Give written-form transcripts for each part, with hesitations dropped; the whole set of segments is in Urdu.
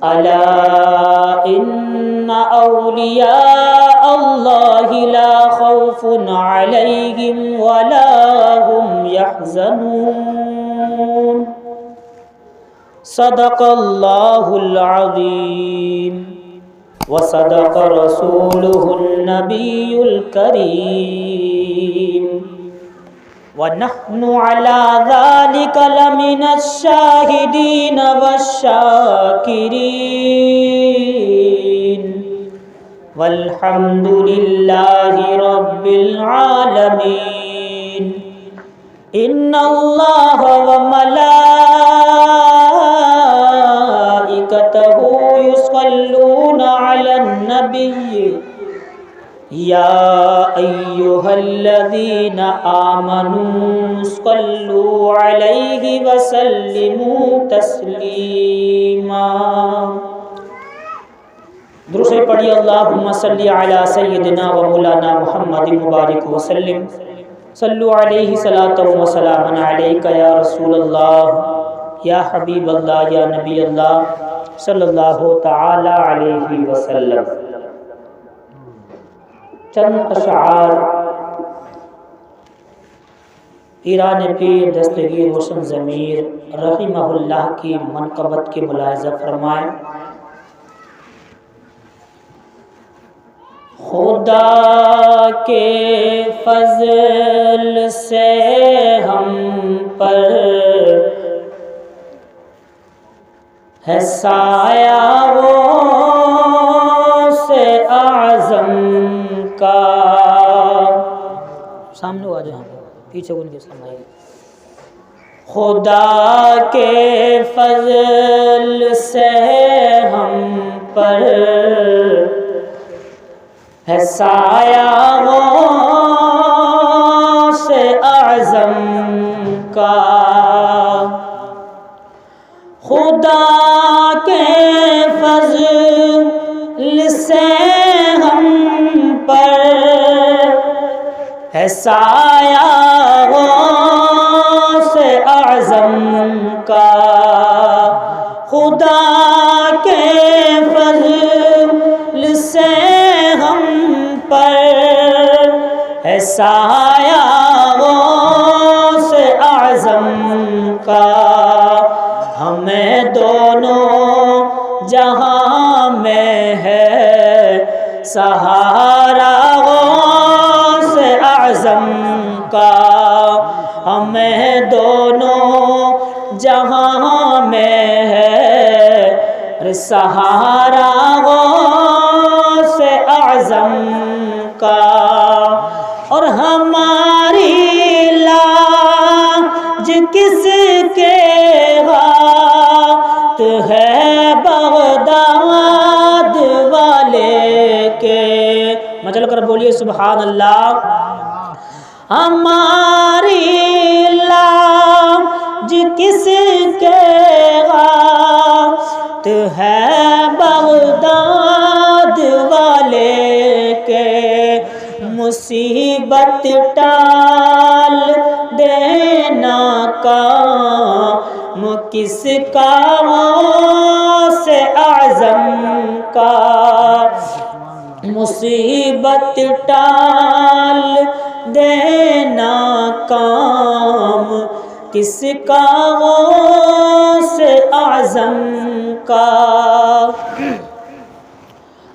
ألا إن أولياء الله لا خوف عليهم ولا هم يحزنون صدق الله العظيم وصدق رسوله النبي الكريم ونحن على ذلك لمن الشاهدين والشاكرين والحمد لله رب العالمين إن الله وملائكته يصلون على النبي يا أيها الذين آمنوا صلوا عليه وسلموا تسليما درود پڑھیے اللہم صلی علی سیدنا و مولانا محمد مبارک وسلم صلو علیہ صلاۃ و سلام علیک یا رسول اللہ یا حبیب اللہ یا نبی اللہ صلی اللہ تعالی علیہ وسلم۔ چند اشعار پیران پیر دستگیر روشن ضمیر رحمہ اللہ کی منقبت کے ملاحظہ فرمائیں۔ خدا کے فضل سے ہم پر ہے سایہ وہ سے اعظم کا، سامنے آ جائیں پیچھے ان کے سامنے۔ خدا کے فضل سے ہم پر ہے سایہ وہ سے اعظم کا، خدا کے فضل سے ہم پر ہے سایہ وہ سے اعظم کا، خدا کے فضل سے ہم پر ہے سایہ وہ سے اعظم کا، ہمیں دونوں جہاں میں ہے سہارا غوث اعظم کا، ہمیں دونوں جہاں میں ہے سہارا غوث اعظم کا، اور ہماری لاج کس کے ہاتھ ہے بغداد والے کے، مچل کر بولیے سبحان اللہ۔ ہماری لاج کس کے ہاتھ ہے بغداد والے کے، مصیبت ٹال دینا کام کس کا غوث اعظم کا، مصیبت ٹال دینا کام کس کا غوث اعظم کا۔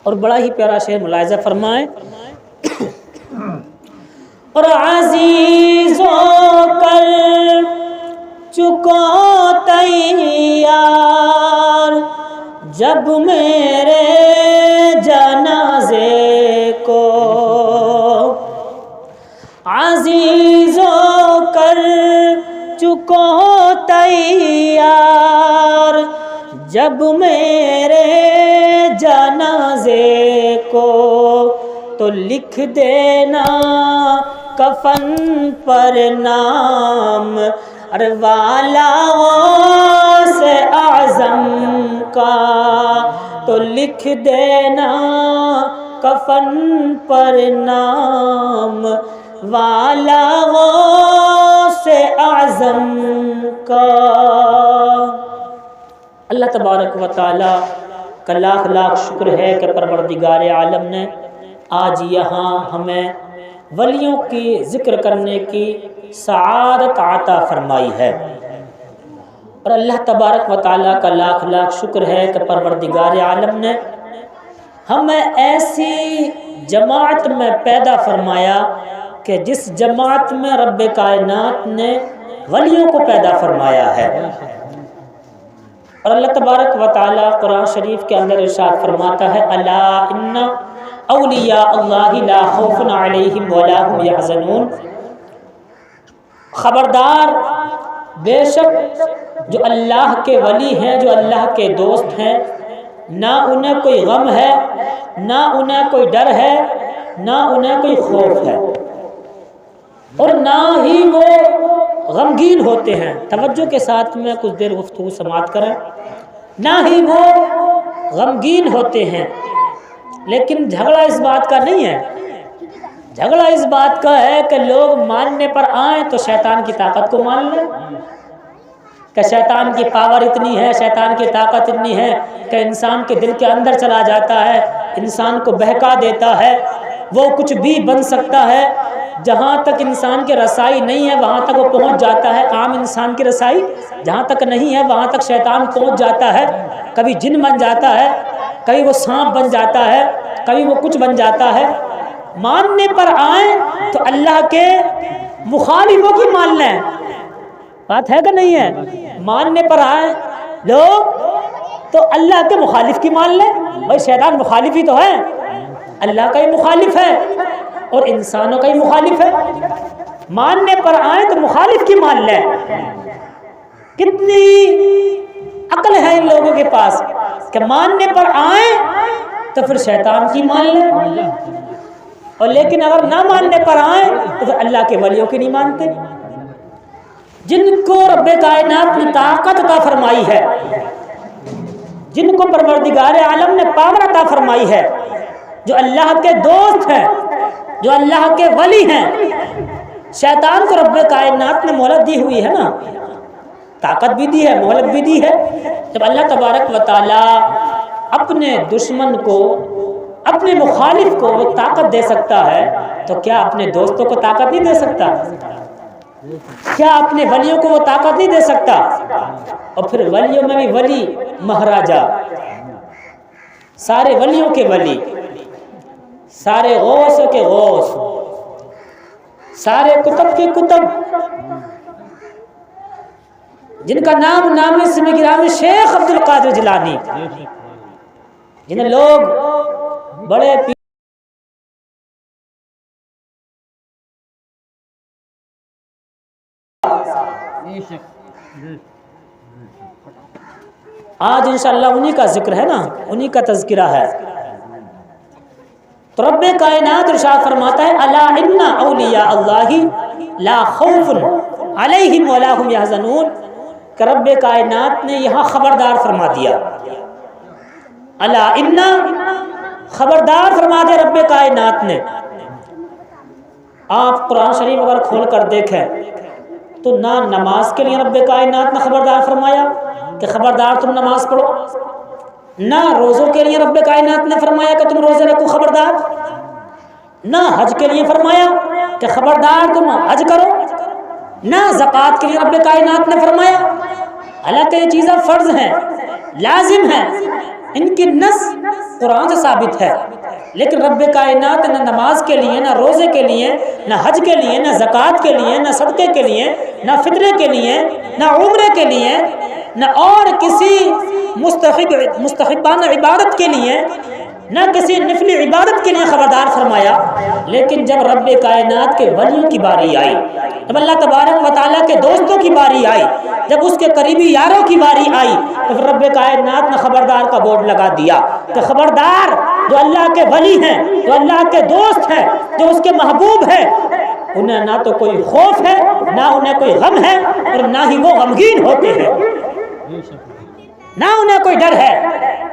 اور بڑا ہی پیارا شعر ملاحظہ فرمائیں۔ اور عزیز ہو کر چکو تیار جب میرے جنازے کو، عزیز ہو کر چکو تیار جب میرے جنازے کو، تو لکھ دینا کفن پر نام والا غوث اعظم کا، تو لکھ دینا کفن پر نام والا غوث اعظم کا۔ اللہ تبارک و تعالی کا لاکھ لاکھ شکر ہے کہ پروردگار عالم نے آج یہاں ہمیں ولیوں کی ذکر کرنے کی سعادت عطا فرمائی ہے، اور اللہ تبارک و تعالیٰ کا لاکھ لاکھ شکر ہے کہ پروردگار عالم نے ہمیں ایسی جماعت میں پیدا فرمایا کہ جس جماعت میں رب کائنات نے ولیوں کو پیدا فرمایا ہے۔ اور اللہ تبارک و تعالیٰ قرآن شریف کے اندر ارشاد فرماتا ہے الا ان اولیاء اللہ لا خوف علیہم ولا هم یحزنون، خبردار بے شک جو اللہ کے ولی ہیں، جو اللہ کے دوست ہیں، نہ انہیں کوئی غم ہے، نہ انہیں کوئی ڈر ہے، نہ انہیں کوئی خوف ہے، اور نہ ہی وہ غمگین ہوتے ہیں۔ توجہ کے ساتھ میں کچھ دیر گفتگو سماعت کریں۔ نہ ہی وہ غمگین ہوتے ہیں، لیکن جھگڑا اس بات کا نہیں ہے، جھگڑا اس بات کا ہے کہ لوگ ماننے پر آئیں تو شیطان کی طاقت کو مان لیں، کہ شیطان کی پاور اتنی ہے، شیطان کی طاقت اتنی ہے کہ انسان کے دل کے اندر چلا جاتا ہے، انسان کو بہکا دیتا ہے، وہ کچھ بھی بن سکتا ہے، جہاں تک انسان کی رسائی نہیں ہے وہاں تک وہ پہنچ جاتا ہے۔ عام انسان کی رسائی جہاں تک نہیں ہے وہاں تک شیطان پہنچ جاتا ہے، کبھی جن بن جاتا ہے، کبھی وہ سانپ بن جاتا ہے، کبھی وہ کچھ بن جاتا ہے۔ ماننے پر آئیں تو اللہ کے مخالفوں کی مان لیں، بات ہے کہ نہیں ہے؟ ماننے پر آئیں لوگ تو اللہ کے مخالف کی مان لیں، بھائی شیطان مخالف ہی تو ہے، اللہ کا ہی مخالف ہے اور انسانوں کا ہی مخالف ہے۔ ماننے پر آئیں تو مخالف کی مان لیں۔ کتنی عقل ہے ان لوگوں کے پاس کہ ماننے پر آئیں تو پھر شیطان کی مان لیں، اور لیکن اگر نہ ماننے پر آئیں تو پھر اللہ کے ولیوں کی نہیں مانتے، جن کو رب کائنات نے طاقت عطا فرمائی ہے، جن کو پروردگار عالم نے پاور عطا فرمائی ہے، جو اللہ کے دوست ہیں، جو اللہ کے ولی ہیں۔ شیطان کو رب کائنات نے مہلت دی ہوئی ہے نا، طاقت بھی دی ہے، مہلت بھی دی ہے۔ جب اللہ تبارک و تعالی اپنے دشمن کو، اپنے مخالف کو وہ طاقت دے سکتا ہے تو کیا اپنے دوستوں کو طاقت نہیں دے سکتا؟ کیا اپنے ولیوں کو وہ طاقت نہیں دے سکتا؟ اور پھر ولیوں میں بھی ولی مہاراجا، سارے ولیوں کے ولی، سارے غوثوں کے غوث، سارے کتب کے کتب، جن کا نام نام اسم گرامی شیخ عبد القادر جیلانی، جنہیں لوگ بڑے آج انشاءاللہ انہی کا ذکر ہے نا، انہی کا تذکرہ ہے۔ تو رب کائنات ارشاد فرماتا ہے الا ان اولیاء اللہ لا خوف علیہم ولا هم یحزنون، کہ رب کائنات نے یہاں خبردار فرما دیا، الا ان خبردار فرما دیا رب کائنات نے۔ آپ قرآن شریف اگر کھول کر دیکھیں تو نہ نماز کے لیے رب کائنات نے خبردار فرمایا کہ خبردار تم نماز پڑھو، نہ روزوں کے لیے رب کائنات نے فرمایا کہ تم روزے رکھو خبردار، نہ حج کے لیے فرمایا کہ خبردار تم حج کرو، نہ زکوٰۃ کے لیے رب کائنات نے فرمایا۔ حالانکہ یہ چیزیں فرض ہیں، لازم ہیں، ان کی نص قرآن سے ثابت ہے، لیکن رب کائنات نہ نماز کے لیے، نہ روزے کے لیے، نہ حج کے لیے، نہ زکوٰۃ کے لیے، نہ صدقے کے لیے، نہ فطرے کے لیے، نہ عمرے کے لیے، نہ اور کسی مستحبانہ عبادت کے لیے، نہ کسی نفلی عبادت کے لیے خبردار فرمایا۔ لیکن جب رب کائنات کے ولیوں کی باری آئی، جب اللہ تبارک و تعالیٰ کے دوستوں کی باری آئی، جب اس کے قریبی یاروں کی باری آئی، تو پھر رب کائنات نے خبردار کا بورڈ لگا دیا کہ خبردار جو اللہ کے ولی ہیں، جو اللہ کے دوست ہیں، جو اس کے محبوب ہیں، انہیں نہ تو کوئی خوف ہے، نہ انہیں کوئی غم ہے، اور نہ ہی وہ غمگین ہوتے ہیں، نہ انہیں کوئی ڈر ہے،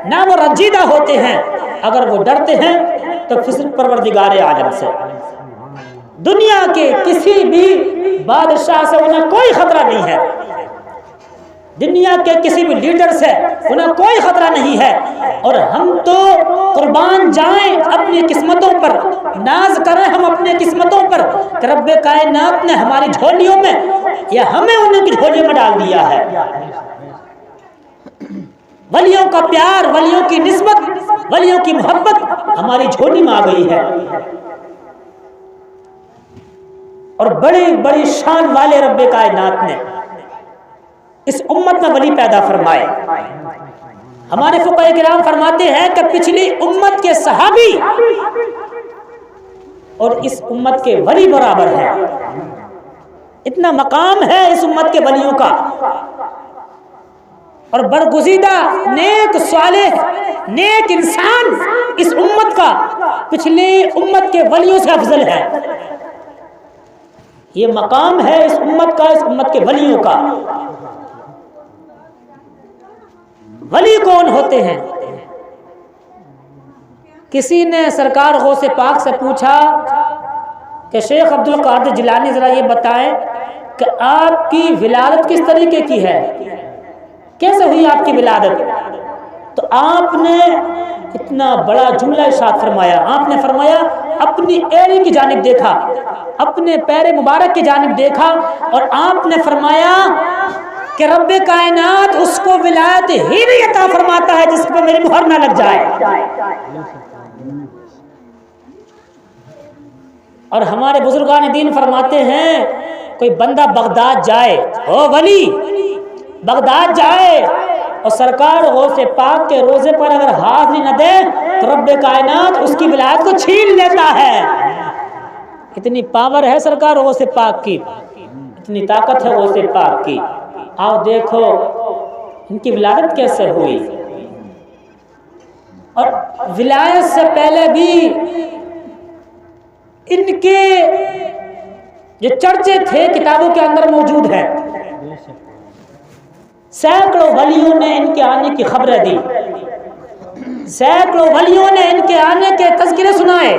نہ وہ رنجیدہ ہوتے ہیں۔ اگر وہ ڈرتے ہیں تو صرف پروردگار عالم سے، دنیا کے کسی بھی بادشاہ سے انہیں کوئی خطرہ نہیں ہے، دنیا کے کسی بھی لیڈر سے انہیں کوئی خطرہ ہوتا نہیں ہے، اور ہم تو قربان جائیں اپنی قسمتوں پر، ناز کریں ہم اپنے قسمتوں پر کہ رب کائنات نے ہماری جھولیوں میں یا ہمیں انہیں کی جھولیوں میں ڈال دیا ہے۔ ولیوں کا پیار، ولیوں کی نسبت، ولیوں کی محبت ہماری جھولی میں آ گئی ہے، اور بڑی بڑی شان والے رب کائنات نے اس امت میں ولی پیدا فرمائے۔ ہمارے فقہاء کرام فرماتے ہیں کہ پچھلی امت کے صحابی اور اس امت کے ولی برابر ہیں، اتنا مقام ہے اس امت کے ولیوں کا، اور برگزیدہ نیک صالح نیک انسان اس امت کا پچھلی امت کے ولیوں سے افضل ہے۔ یہ مقام ہے اس امت کا، اس امت کے ولیوں کا۔ ولی کون ہوتے ہیں؟ کسی نے سرکار غوث پاک سے پوچھا کہ شیخ عبد القادر جیلانی ذرا یہ بتائیں کہ آپ کی ولادت کس طریقے کی ہے، کیسے ہوئی آپ کی ولادت؟ تو آپ نے اتنا بڑا جملہ ارشاد فرمایا، آپ نے فرمایا اپنی ایڑی کی جانب دیکھا، اپنے پیر مبارک کی جانب دیکھا، اور آپ نے فرمایا کہ رب کائنات اس کو ولایت ہی نہیں عطا فرماتا ہے جس پہ میری مہر نہ لگ جائے۔ اور ہمارے بزرگان دین فرماتے ہیں کوئی بندہ بغداد جائے، او ولی بغداد جائے اور سرکار غوث پاک کے روزے پر اگر حاضری نہ دے تو رب کائنات اس کی ولایت کو چھین لیتا ہے۔ اتنی پاور ہے سرکار غوث پاک کی، اتنی طاقت ہے غوث پاک کی۔ آؤ دیکھو ان کی ولادت کیسے ہوئی، اور ولایت سے پہلے بھی ان کے جو چرچے تھے کتابوں کے اندر موجود ہیں۔ سینکڑوں ولیوں نے ان کے آنے کی خبریں دی، سینکڑوں ولیوں نے ان کے آنے کے تذکرے سنائے۔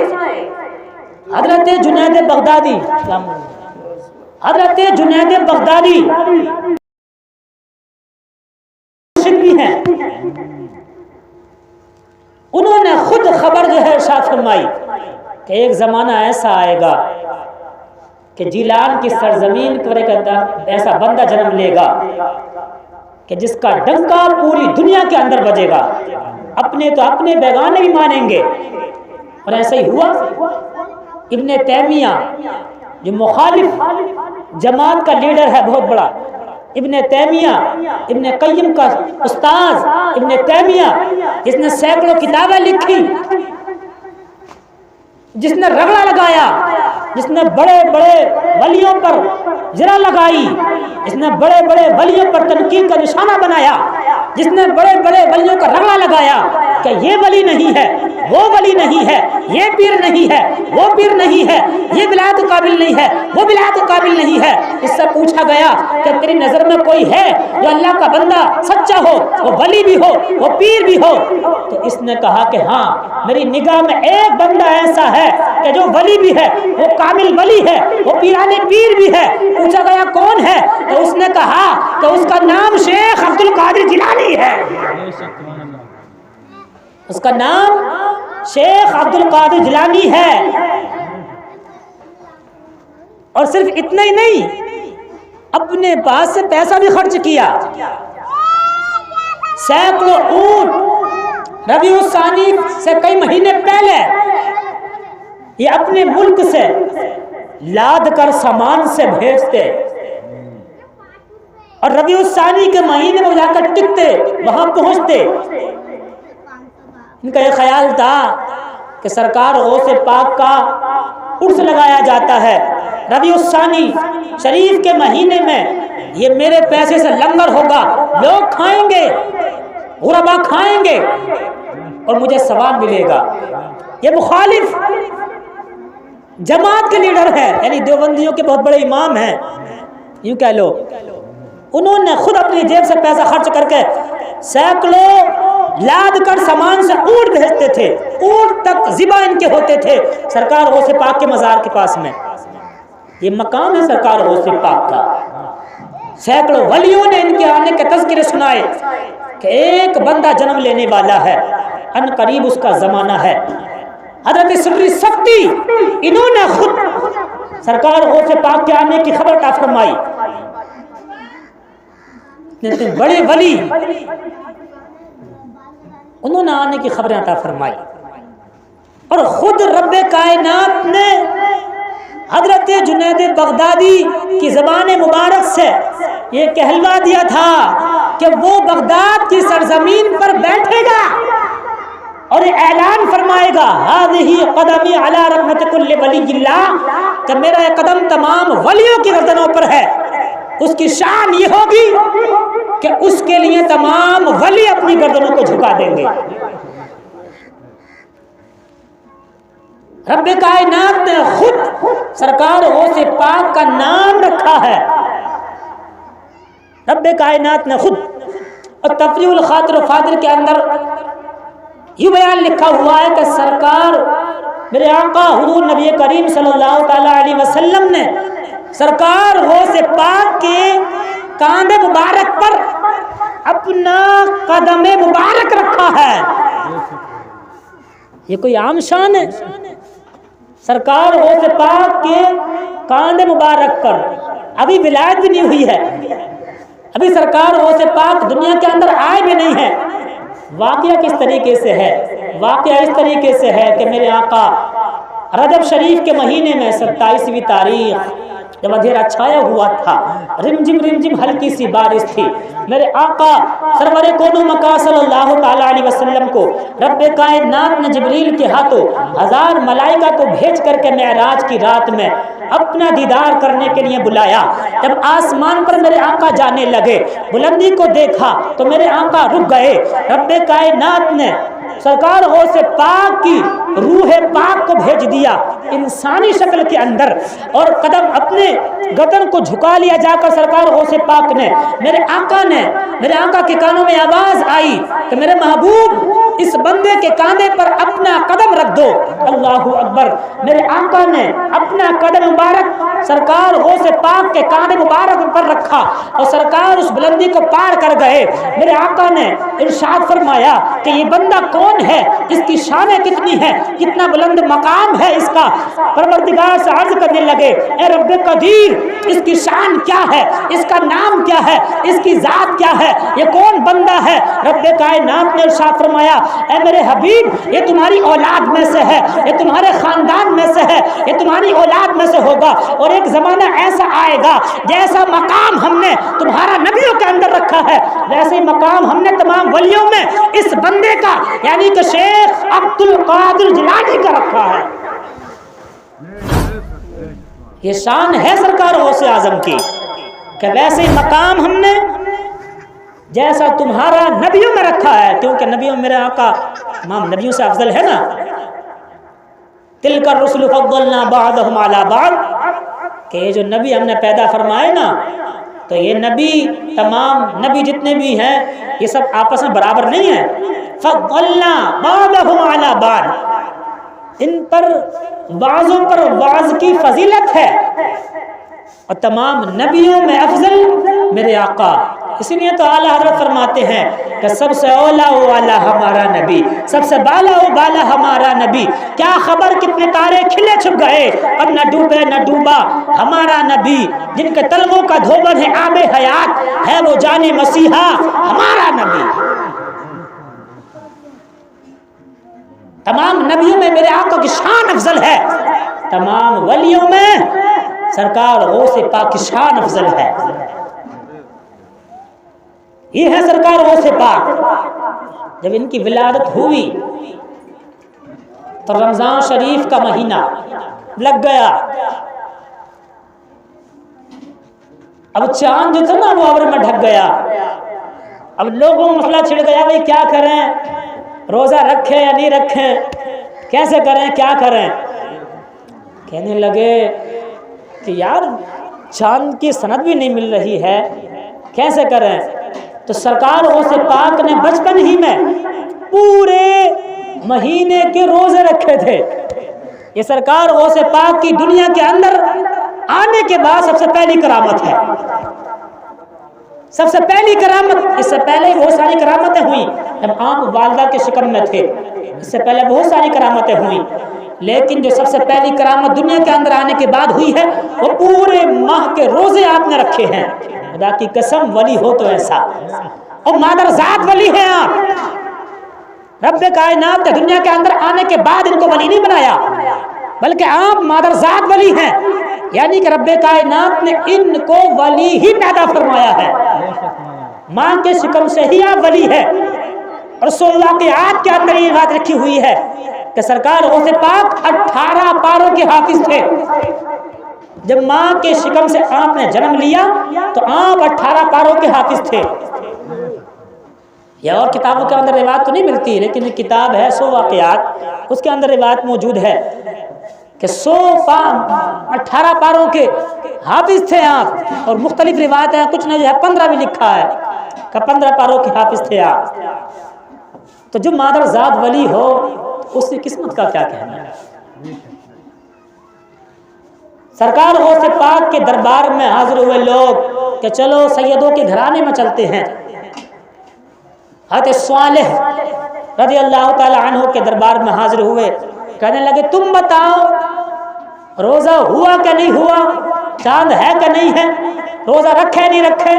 حضرت جنید بغدادی، حضرت جنید بغدادی بھی ہیں، انہوں نے خود خبر جو ہے ارشاد فرمائی کہ ایک زمانہ ایسا آئے گا کہ جیلان کی سرزمین پر ایک ایسا بندہ جنم لے گا کہ جس کا ڈنکا پوری دنیا کے اندر بجے گا، اپنے تو اپنے بیگانے بھی مانیں گے۔ اور ایسا ہی ہوا۔ ابن تیمیہ جو مخالف جماعت کا لیڈر ہے بہت بڑا، ابن تیمیہ ابن قیم کا استاذ ابن تیمیہ، جس نے سینکڑوں کتابیں لکھی، جس نے رگڑا لگایا، جس نے بڑے بڑے ولیوں پر زرہ لگائی، جس نے بڑے بڑے ولیوں پر تنقید کا نشانہ بنایا، جس نے بڑے بڑے ولیوں کا رگڑا لگایا کہ یہ ولی نہیں ہے، وہ ولی نہیں ہے، یہ پیر نہیں ہے، وہ پیر نہیں ہے، یہ ولایت قابل نہیں ہے، وہ ولایت قابل نہیں ہے۔ اس سے پوچھا گیا کہ تیری نظر میں کوئی ہے جو اللہ کا بندہ سچا ہو، وہ ولی بھی ہو، وہ پیر بھی ہو؟ تو اس نے کہا کہ ہاں، میری نگاہ میں ایک بندہ ایسا ہے کہ جو ولی بھی ہے، وہ کامل ولی ہے، وہ پیرانے پیر بھی ہے۔ پوچھا گیا کون ہے؟ تو اس نے کہا کہ اس کا نام شیخ عبد القادر جیلانی ہے، اس کا نام شیخ عبد القادر جیلانی ہے۔ اور صرف اتنا ہی نہیں، اپنے پاس سے پیسہ بھی خرچ کیا، سینکڑوں اونٹ ربیع الثانی سے کئی مہینے پہلے یہ اپنے ملک سے لاد کر سامان سے بھیجتے، اور ربیع الثانی کے مہینے میں جا کر ٹکتے، وہاں پہنچتے۔ ان کا یہ خیال تھا کہ سرکار غوث پاک کا عرس لگایا جاتا ہے ربیع الثانی شریف کے مہینے میں، یہ میرے پیسے سے لنگر ہوگا، لوگ کھائیں گے، غربا کھائیں گے، اور مجھے ثواب ملے گا۔ یہ مخالف جماعت کے لیڈر ہے، یعنی دیوبندیوں کے بہت بڑے امام ہیں یوں کہہ لو، انہوں نے خود اپنی جیب سے پیسہ خرچ کر کے سینکڑوں لاد کر سامان سے اونٹ بھیجتے تھے، اونٹ تک ذبح ان کے ہوتے تھے سرکار غوث پاک کے مزار کے پاس میں۔ یہ مقام ہے سرکار غوث پاک کا۔ سینکڑوں ولیوں نے ان کے آنے کے تذکرے سنائے، کہ ایک بندہ جنم لینے والا ہے، ان قریب اس کا زمانہ ہے۔ حضرت سری سختی انہوں نے خود سرکار غوث پاک کے آنے کی خبر عطا فرمائی۔ بڑے ولی انہوں نے آنے کی خبریں عطا فرمائی، اور خود رب کائنات نے حضرت جنید بغدادی کی زبان مبارک سے یہ کہلوا دیا تھا کہ وہ بغداد کی سرزمین پر بیٹھے گا اور اعلان فرمائے گا ہذہ قدمی علی رحمت کل ولی اللہ، کہ میرا یہ قدم تمام ولیوں کی گردنوں پر ہے۔ اس کی شان یہ ہوگی کہ اس کے لیے تمام ولی اپنی گردنوں کو جھکا دیں گے۔ رب کائنات نے خود سرکار غوث پاک کا نام رکھا ہے، رب کائنات نے خود۔ اور تفریح الخاطر فاضل کے اندر یہ بیان لکھا ہوا ہے کہ سرکار میرے آقا حضور نبی کریم صلی اللہ تعالی علیہ وسلم نے سرکار غوث پاک کے کاندھے مبارک پر اپنا قدم مبارک رکھا ہے۔ یہ کوئی عام شان ہے؟ سرکار غوث پاک کے کاندھے مبارک پر، ابھی ولایت بھی نہیں ہوئی ہے، ابھی سرکار غوث پاک دنیا کے اندر آئے بھی نہیں ہے۔ واقعہ کس طریقے سے ہے؟ واقعہ اس طریقے سے ہے کہ میرے آقا رجب شریف کے مہینے میں 27ویں تاریخ جب اندھیرا چھایا ہوا تھا، رمجم ہلکی سی بارش تھی، میرے آقا سرور کون و مکان صلی اللہ تعالی علیہ وسلم کو رب کائنات نے جبریل کے ہاتھوں 1000 ملائکہ کو بھیج کر کے معراج کی رات میں اپنا دیدار کرنے کے لیے بلایا۔ جب آسمان پر میرے آقا جانے لگے، بلندی کو دیکھا تو میرے آقا رک گئے۔ رب کائنات نے سرکار غوث پاک کی روح پاک کو بھیج دیا انسانی شکل کے اندر، اور قدم اپنے گردن کو جھکا لیا جا کر سرکار غوث پاک نے میرے آقا کے کانوں میں آواز آئی کہ میرے محبوب اس بندے کے کاندھے پر اپنا قدم رکھ دو۔ اللہ اکبر! میرے آقا نے اپنا قدم مبارک سرکار غوث پاک کے کاندھے مبارک پر رکھا اور سرکار اس بلندی کو پار کر گئے۔ میرے آقا نے ارشاد فرمایا کہ یہ بندہ کون ہے، اس کی شانیں کتنی ہے، کتنا بلند مقام ہے اس کا۔ پروردگار سے عرض کرنے لگے اے رب قدیر، اس کی شان کیا ہے، اس کا نام کیا ہے، اس کی ذات کیا ہے، یہ کون بندہ ہے؟ رب کائنات نے ارشاد فرمایا اے میرے حبیب، یہ تمہاری اولاد میں سے ہے، یہ تمہارے خاندان میں سے ہے، یہ تمہاری اولاد میں سے ہوگا، اور ایک زمانہ ایسا آئے گا جیسا مقام ہم نے تمہارا نبیوں کے اندر رکھا ہے، ویسے ہی مقام ہم نے تمام ولیوں میں اس بندے کا یعنی کہ شیخ عبد القادر جیلانی کا رکھا ہے۔ یہ شان ہے سرکار غوث اعظم کی کہ ویسے ہی مقام ہم نے جیسا تمہارا نبیوں میں رکھا ہے، کیونکہ نبیوں میں میرے آقا تمام نبیوں سے افضل ہے نا۔ تلک الرسل فضلنا بعضهم علی بعض، کہ یہ جو نبی ہم نے پیدا فرمائے نا، تو یہ نبی تمام نبی جتنے بھی ہیں یہ سب آپس میں برابر نہیں ہیں۔ فضلنا بعضهم علی بعض، ان پر بعضوں پر بعض کی فضیلت ہے، اور تمام نبیوں میں افضل میرے آقا۔ اسی لیے تو اعلیٰ حضرت فرماتے ہیں کہ سب سے اولا و اعلیٰ ہمارا نبی، سب سے بالا و بالا ہمارا نبی، کیا خبر کتنے تارے کھلے چھپ گئے اور نہ ڈوبے نہ ڈوبا ہمارا نبی، جن کے تلووں کا دھوبن ہے آب حیات، ہے وہ جان مسیحا ہمارا نبی۔ تمام نبیوں میں میرے آقا کی شان افضل ہے، تمام ولیوں میں سرکار غوث پاک کی شان افضل ہے۔ یہ ہے سرکار غوث پاک۔ جب ان کی ولادت ہوئی تو رمضان شریف کا مہینہ لگ گیا، اب چاند جو تھا نا وہ ابر میں ڈھک گیا، اب لوگوں کو مسئلہ چھڑ گیا بھائی کیا کریں، روزہ رکھیں یا نہیں رکھیں، کیسے کریں کیا کریں۔ کہنے لگے کہ یار چاند کی سند بھی نہیں مل رہی ہے، کیسے کریں۔ تو سرکار غوث پاک نے بچپن ہی میں پورے مہینے کے روزے رکھے تھے۔ یہ سرکار غوث پاک کی دنیا کے اندر آنے کے بعد سب سے پہلی کرامت ہے۔ سب سے پہلی کرامت، اس سے پہلے بہت ساری کرامتیں ہوئیں جب آپ والدہ کے شکم میں تھے، اس سے پہلے بہت ساری کرامتیں ہوئیں، لیکن جو سب سے پہلی کرامت دنیا کے اندر آنے کے بعد ہوئی ہے وہ پورے ماہ کے روزے آپ نے رکھے ہیں۔ خدا کی قسم، ولی ہو تو ایسا، اور مادر ذات ولی ہیں آپ۔ رب کائنات نے دنیا کے اندر آنے کے بعد ان کو ولی نہیں بنایا، بلکہ آپ مادر ذات ولی ہیں، یعنی کہ رب کائنات نے ان کو ولی ہی پیدا فرمایا ہے، ماں کے شکم سے ہی آپ ولی ہے۔ اور رسول اللہ کے واقعات کے اندر یہ بات رکھی ہوئی ہے کہ سرکار غوث پاک 18 پاروں کے حافظ تھے۔ جب ماں کے شکم سے آپ نے جنم لیا تو آپ 18 پاروں کے حافظ تھے۔ یہ اور کتابوں کے اندر روایت تو نہیں ملتی، لیکن ایک کتاب ہے 100 واقعات، اس کے اندر روایت موجود ہے کہ 18 پاروں کے حافظ تھے آپ، اور مختلف روایت ہیں، کچھ نے جو ہے 15 بھی لکھا ہے کہ 15 پاروں کے حافظ تھے آپ۔ تو جو مادر ذات ولی ہو اس کی قسمت کا کیا کہنا ہے۔ سرکار غوث پاک کے دربار میں حاضر ہوئے لوگ کہ چلو سیدوں کے گھرانے میں چلتے ہیں۔ حضرت صالح رضی اللہ تعالی عنہ کے دربار میں حاضر ہوئے، کہنے لگے تم بتاؤ روزہ ہوا کہ نہیں ہوا، چاند ہے کہ نہیں ہے، روزہ رکھے نہیں رکھے۔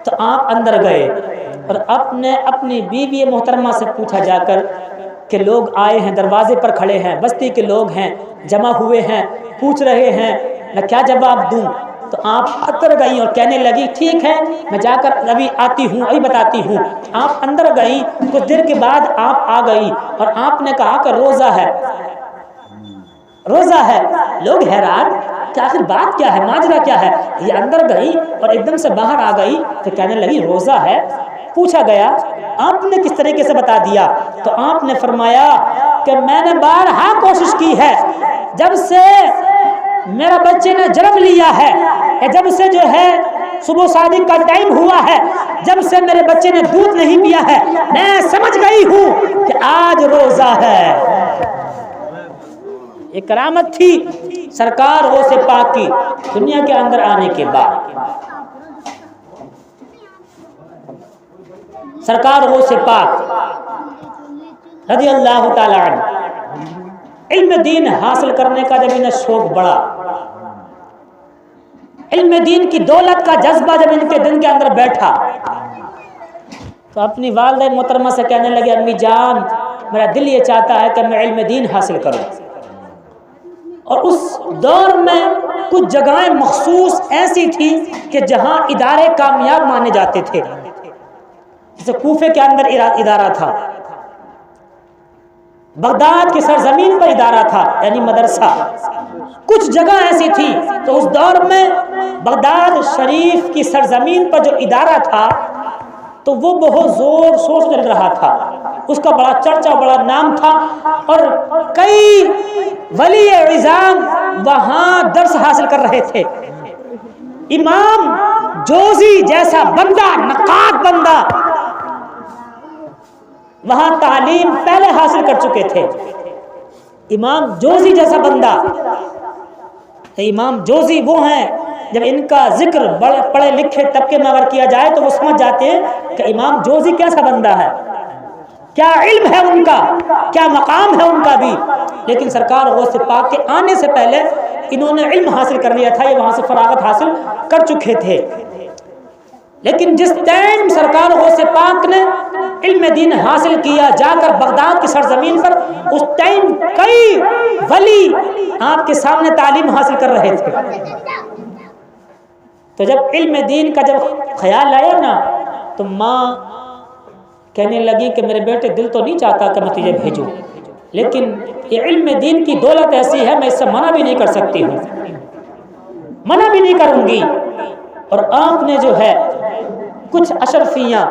تو آپ اندر گئے اور اپنی بیوی محترمہ سے پوچھا جا کر کہ لوگ آئے ہیں، دروازے پر کھڑے ہیں، بستی کے لوگ ہیں، جمع ہوئے ہیں، پوچھ رہے ہیں، میں کیا جواب دوں۔ تو آپ اندر گئی اور کہنے لگی ٹھیک ہے میں جا کر ابھی آتی ہوں، ابھی بتاتی ہوں۔ آپ اندر گئی، کچھ دیر کے بعد آپ آ گئی اور آپ نے کہا کہ روزہ ہے، روزہ ہے۔ لوگ حیران کہ آخر بات کیا ہے، ماجرا کیا ہے۔ یہ اندر گئی اور ایک دم سے باہر آ گئی تو کہنے لگی روزہ ہے۔ پوچھا گیا آپ نے کس طریقے سے بتا دیا، تو آپ نے فرمایا کہ میں نے بارہا کوشش کی ہے، جب سے میرا بچے نے جنم لیا ہے، جب سے جو ہے صبح صادق کا ٹائم ہوا ہے، جب سے میرے بچے نے دودھ نہیں پیا ہے، میں سمجھ گئی ہوں کہ آج روزہ ہے۔ یہ کرامت تھی سرکار غوث پاک کی دنیا کے اندر آنے کے بعد۔ سرکار غوث پاک رضی اللہ تعالی عنہ علم دین حاصل کرنے کا جب انہیں شوق بڑھا، علم دین کی دولت کا جذبہ جب ان کے دل کے اندر بیٹھا، تو اپنی والدہ محترمہ سے کہنے لگے امی جان میرا دل یہ چاہتا ہے کہ میں علم دین حاصل کروں۔ اور اس دور میں کچھ جگہیں مخصوص ایسی تھی کہ جہاں ادارے کامیاب مانے جاتے تھے، جیسے کوفے کے اندر ادارہ تھا، بغداد کی سرزمین پر ادارہ تھا یعنی مدرسہ، کچھ جگہ ایسی تھی۔ تو اس دور میں بغداد شریف کی سرزمین پر جو ادارہ تھا تو وہ بہت زور شور سے چل رہا تھا، اس کا بڑا چرچا، بڑا نام تھا، اور کئی ولی عظام وہاں درس حاصل کر رہے تھے۔ امام جوزی جیسا بندہ، نقاد بندہ، وہاں تعلیم پہلے حاصل کر چکے تھے۔ امام جوزی جیسا بندہ، امام جوزی وہ ہیں جب ان کا ذکر بڑے پڑھے لکھے طبقے میں اگر کیا جائے تو وہ سمجھ جاتے ہیں کہ امام جوزی کیسا بندہ ہے، کیا علم ہے ان کا، کیا مقام ہے ان کا بھی۔ لیکن سرکار غوث پاک کے آنے سے پہلے انہوں نے علم حاصل کر لیا تھا، یہ وہاں سے فراغت حاصل کر چکے تھے۔ لیکن جس ٹائم سرکار غوث پاک نے علم دین حاصل کیا جا کر بغداد کی سرزمین پر، اس ٹائم کئی ولی آپ کے سامنے تعلیم حاصل کر رہے تھے۔ تو جب علم دین کا جب خیال آیا نا تو ماں کہنے لگی کہ میرے بیٹے دل تو نہیں چاہتا کہ میں تجھے بھیجوں، لیکن یہ علم دین کی دولت ایسی ہے میں اس سے منع بھی نہیں کر سکتی ہوں، منع بھی نہیں کروں گی۔ اور آپ نے جو ہے کچھ اشرفیاں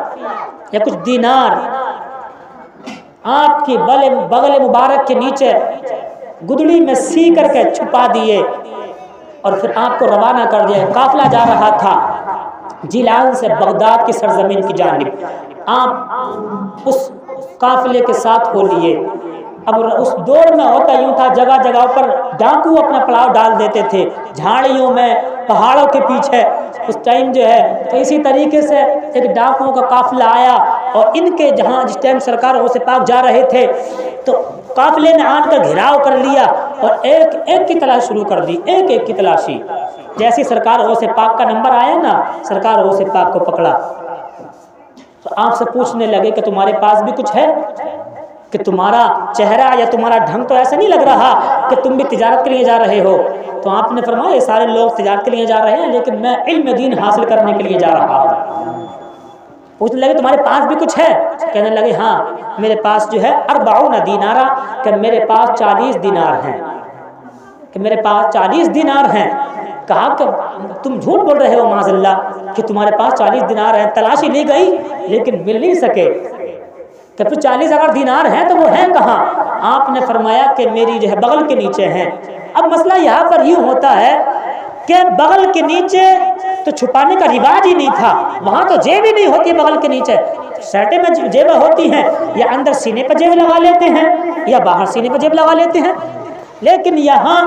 یا کچھ دینار آپ کی بغل مبارک کے نیچے گدڑی میں سی کر کے چھپا دیے اور پھر آپ کو روانہ کر دیا۔ قافلہ جا رہا تھا جیلان سے بغداد کی سرزمین کی جانب، آپ اس قافلے کے ساتھ ہو لیے، اب اس دور میں ہوتا یوں تھا، جگہ جگہ پر ڈاکو اپنا پڑاؤ ڈال دیتے تھے، جھاڑیوں میں، پہاڑوں کے پیچھے اس ٹائم جو ہے۔ تو اسی طریقے سے ایک ڈاکوؤں کا قافلہ آیا، اور ان کے جہاں جس ٹائم سرکار غوث پاک جا رہے تھے تو قافلے نے آن کر گھیراؤ کر لیا اور ایک ایک کی تلاش شروع کر دی، ایک ایک کی تلاشی۔ جیسے سرکار غوث پاک کا نمبر آیا نا، سرکار غوث پاک کو پکڑا تو آپ سے پوچھنے لگے کہ تمہارے پاس بھی کچھ ہے، کہ تمہارا چہرہ یا تمہارا ڈھنگ تو ایسا نہیں لگ رہا کہ تم بھی تجارت کے لیے جا رہے ہو۔ تو آپ نے فرمایا یہ سارے لوگ تجارت کے لیے جا رہے ہیں، لیکن میں علم دین حاصل کرنے کے لیے جا رہا ہوں۔ پوچھنے لگے تمہارے پاس بھی کچھ ہے؟ کہنے لگے ہاں میرے پاس جو ہے 40 دینارا، کہ میرے پاس 40 دینار ہیں، کہ میرے پاس 40 دینار ہیں۔ کہا کہ تم جھوٹ بول رہے ہو معاذ اللہ کہ تمہارے پاس 40 دینار ہیں، تلاشی لی گئی لیکن مل نہیں سکے۔ کہ پھر 40 اگر دینار ہیں تو وہ ہیں کہاں؟ آپ نے فرمایا کہ میری جو ہے بغل کے نیچے ہیں۔ اب مسئلہ یہاں پر یوں ہوتا ہے کہ بغل کے نیچے تو چھپانے کا رواج ہی نہیں تھا، وہاں تو جیب ہی نہیں ہوتی بغل کے نیچے، سیٹے میں جیبیں ہوتی ہیں، یا اندر سینے پر جیب لگا لیتے ہیں یا باہر سینے پر جیب لگا لیتے ہیں۔ لیکن یہاں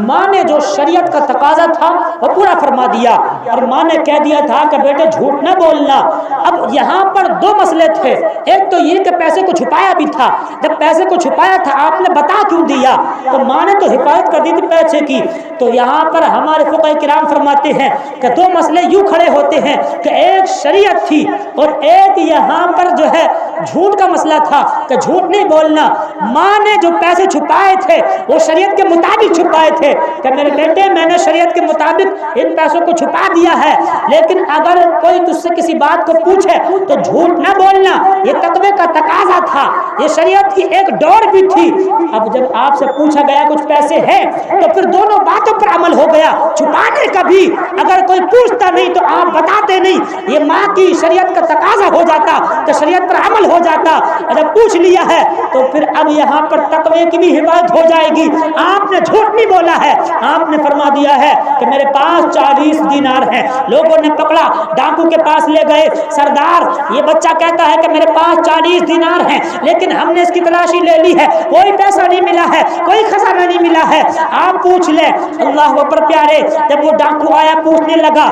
ماں نے جو شریعت کا تقاضا تھا وہ پورا فرما دیا، اور ماں نے کہہ دیا تھا کہ بیٹے جھوٹ نہ بولنا۔ اب یہاں پر دو مسئلے تھے، ایک تو یہ کہ پیسے کو چھپایا بھی تھا، جب پیسے کو چھپایا تھا آپ نے بتا کیوں دیا؟ تو ماں نے تو حفاظت کر دی تھی پیسے کی۔ تو یہاں پر ہمارے فقہ کرام فرماتے ہیں کہ دو مسئلے یوں کھڑے ہوتے ہیں کہ ایک شریعت تھی اور ایک یہاں پر جو ہے جھوٹ کا مسئلہ تھا کہ جھوٹ نہیں بولنا۔ ماں نے جو پیسے چھپائے تھے وہ شریعت کے مطابق چھپائے تھے کہ میرے بیٹے میں نے شریعت کے مطابق ان پیسوں کو چھپا دیا ہے، لیکن اگر کوئی تجھ سے کسی بات کو پوچھے تو جھوٹ نہ بولنا، یہ تقوی کا تقاضا تھا، یہ شریعت کی ایک ڈور بھی تھی۔ اب جب آپ سے پوچھا گیا کچھ پیسے ہیں تو پھر دونوں باتوں پر عمل ہو گیا۔ چھپانے کا بھی اگر کوئی پوچھتا نہیں تو آپ بتاتے نہیں، یہ ماں کی شریعت کا تقاضا ہو جاتا کہ شریعت پر عمل ہو جاتا۔ اور جب پوچھ لیا ہے تو پھر اب یہاں پر تقوی کی بھی حفاظت ہو جائے گی۔ آپ نے جھوٹ نہیں بولا ہے، آپ نے فرما دیا ہے کہ میرے پاس 40 دینار ہیں۔ لوگوں نے پکڑا، ڈاکو کے پاس لے گئے، سردار یہ بچہ کہتا ہے کہ میرے پاس 40 دینار ہیں، لیکن ہم نے اس کی تلاشی لے لی ہے، کوئی پیسہ نہیں ملا ہے، کوئی خزانہ نہیں ملا ہے، آپ پوچھ لیں۔ اللہ اکبر پیارے، جب وہ ڈاکو آیا پوچھنے لگا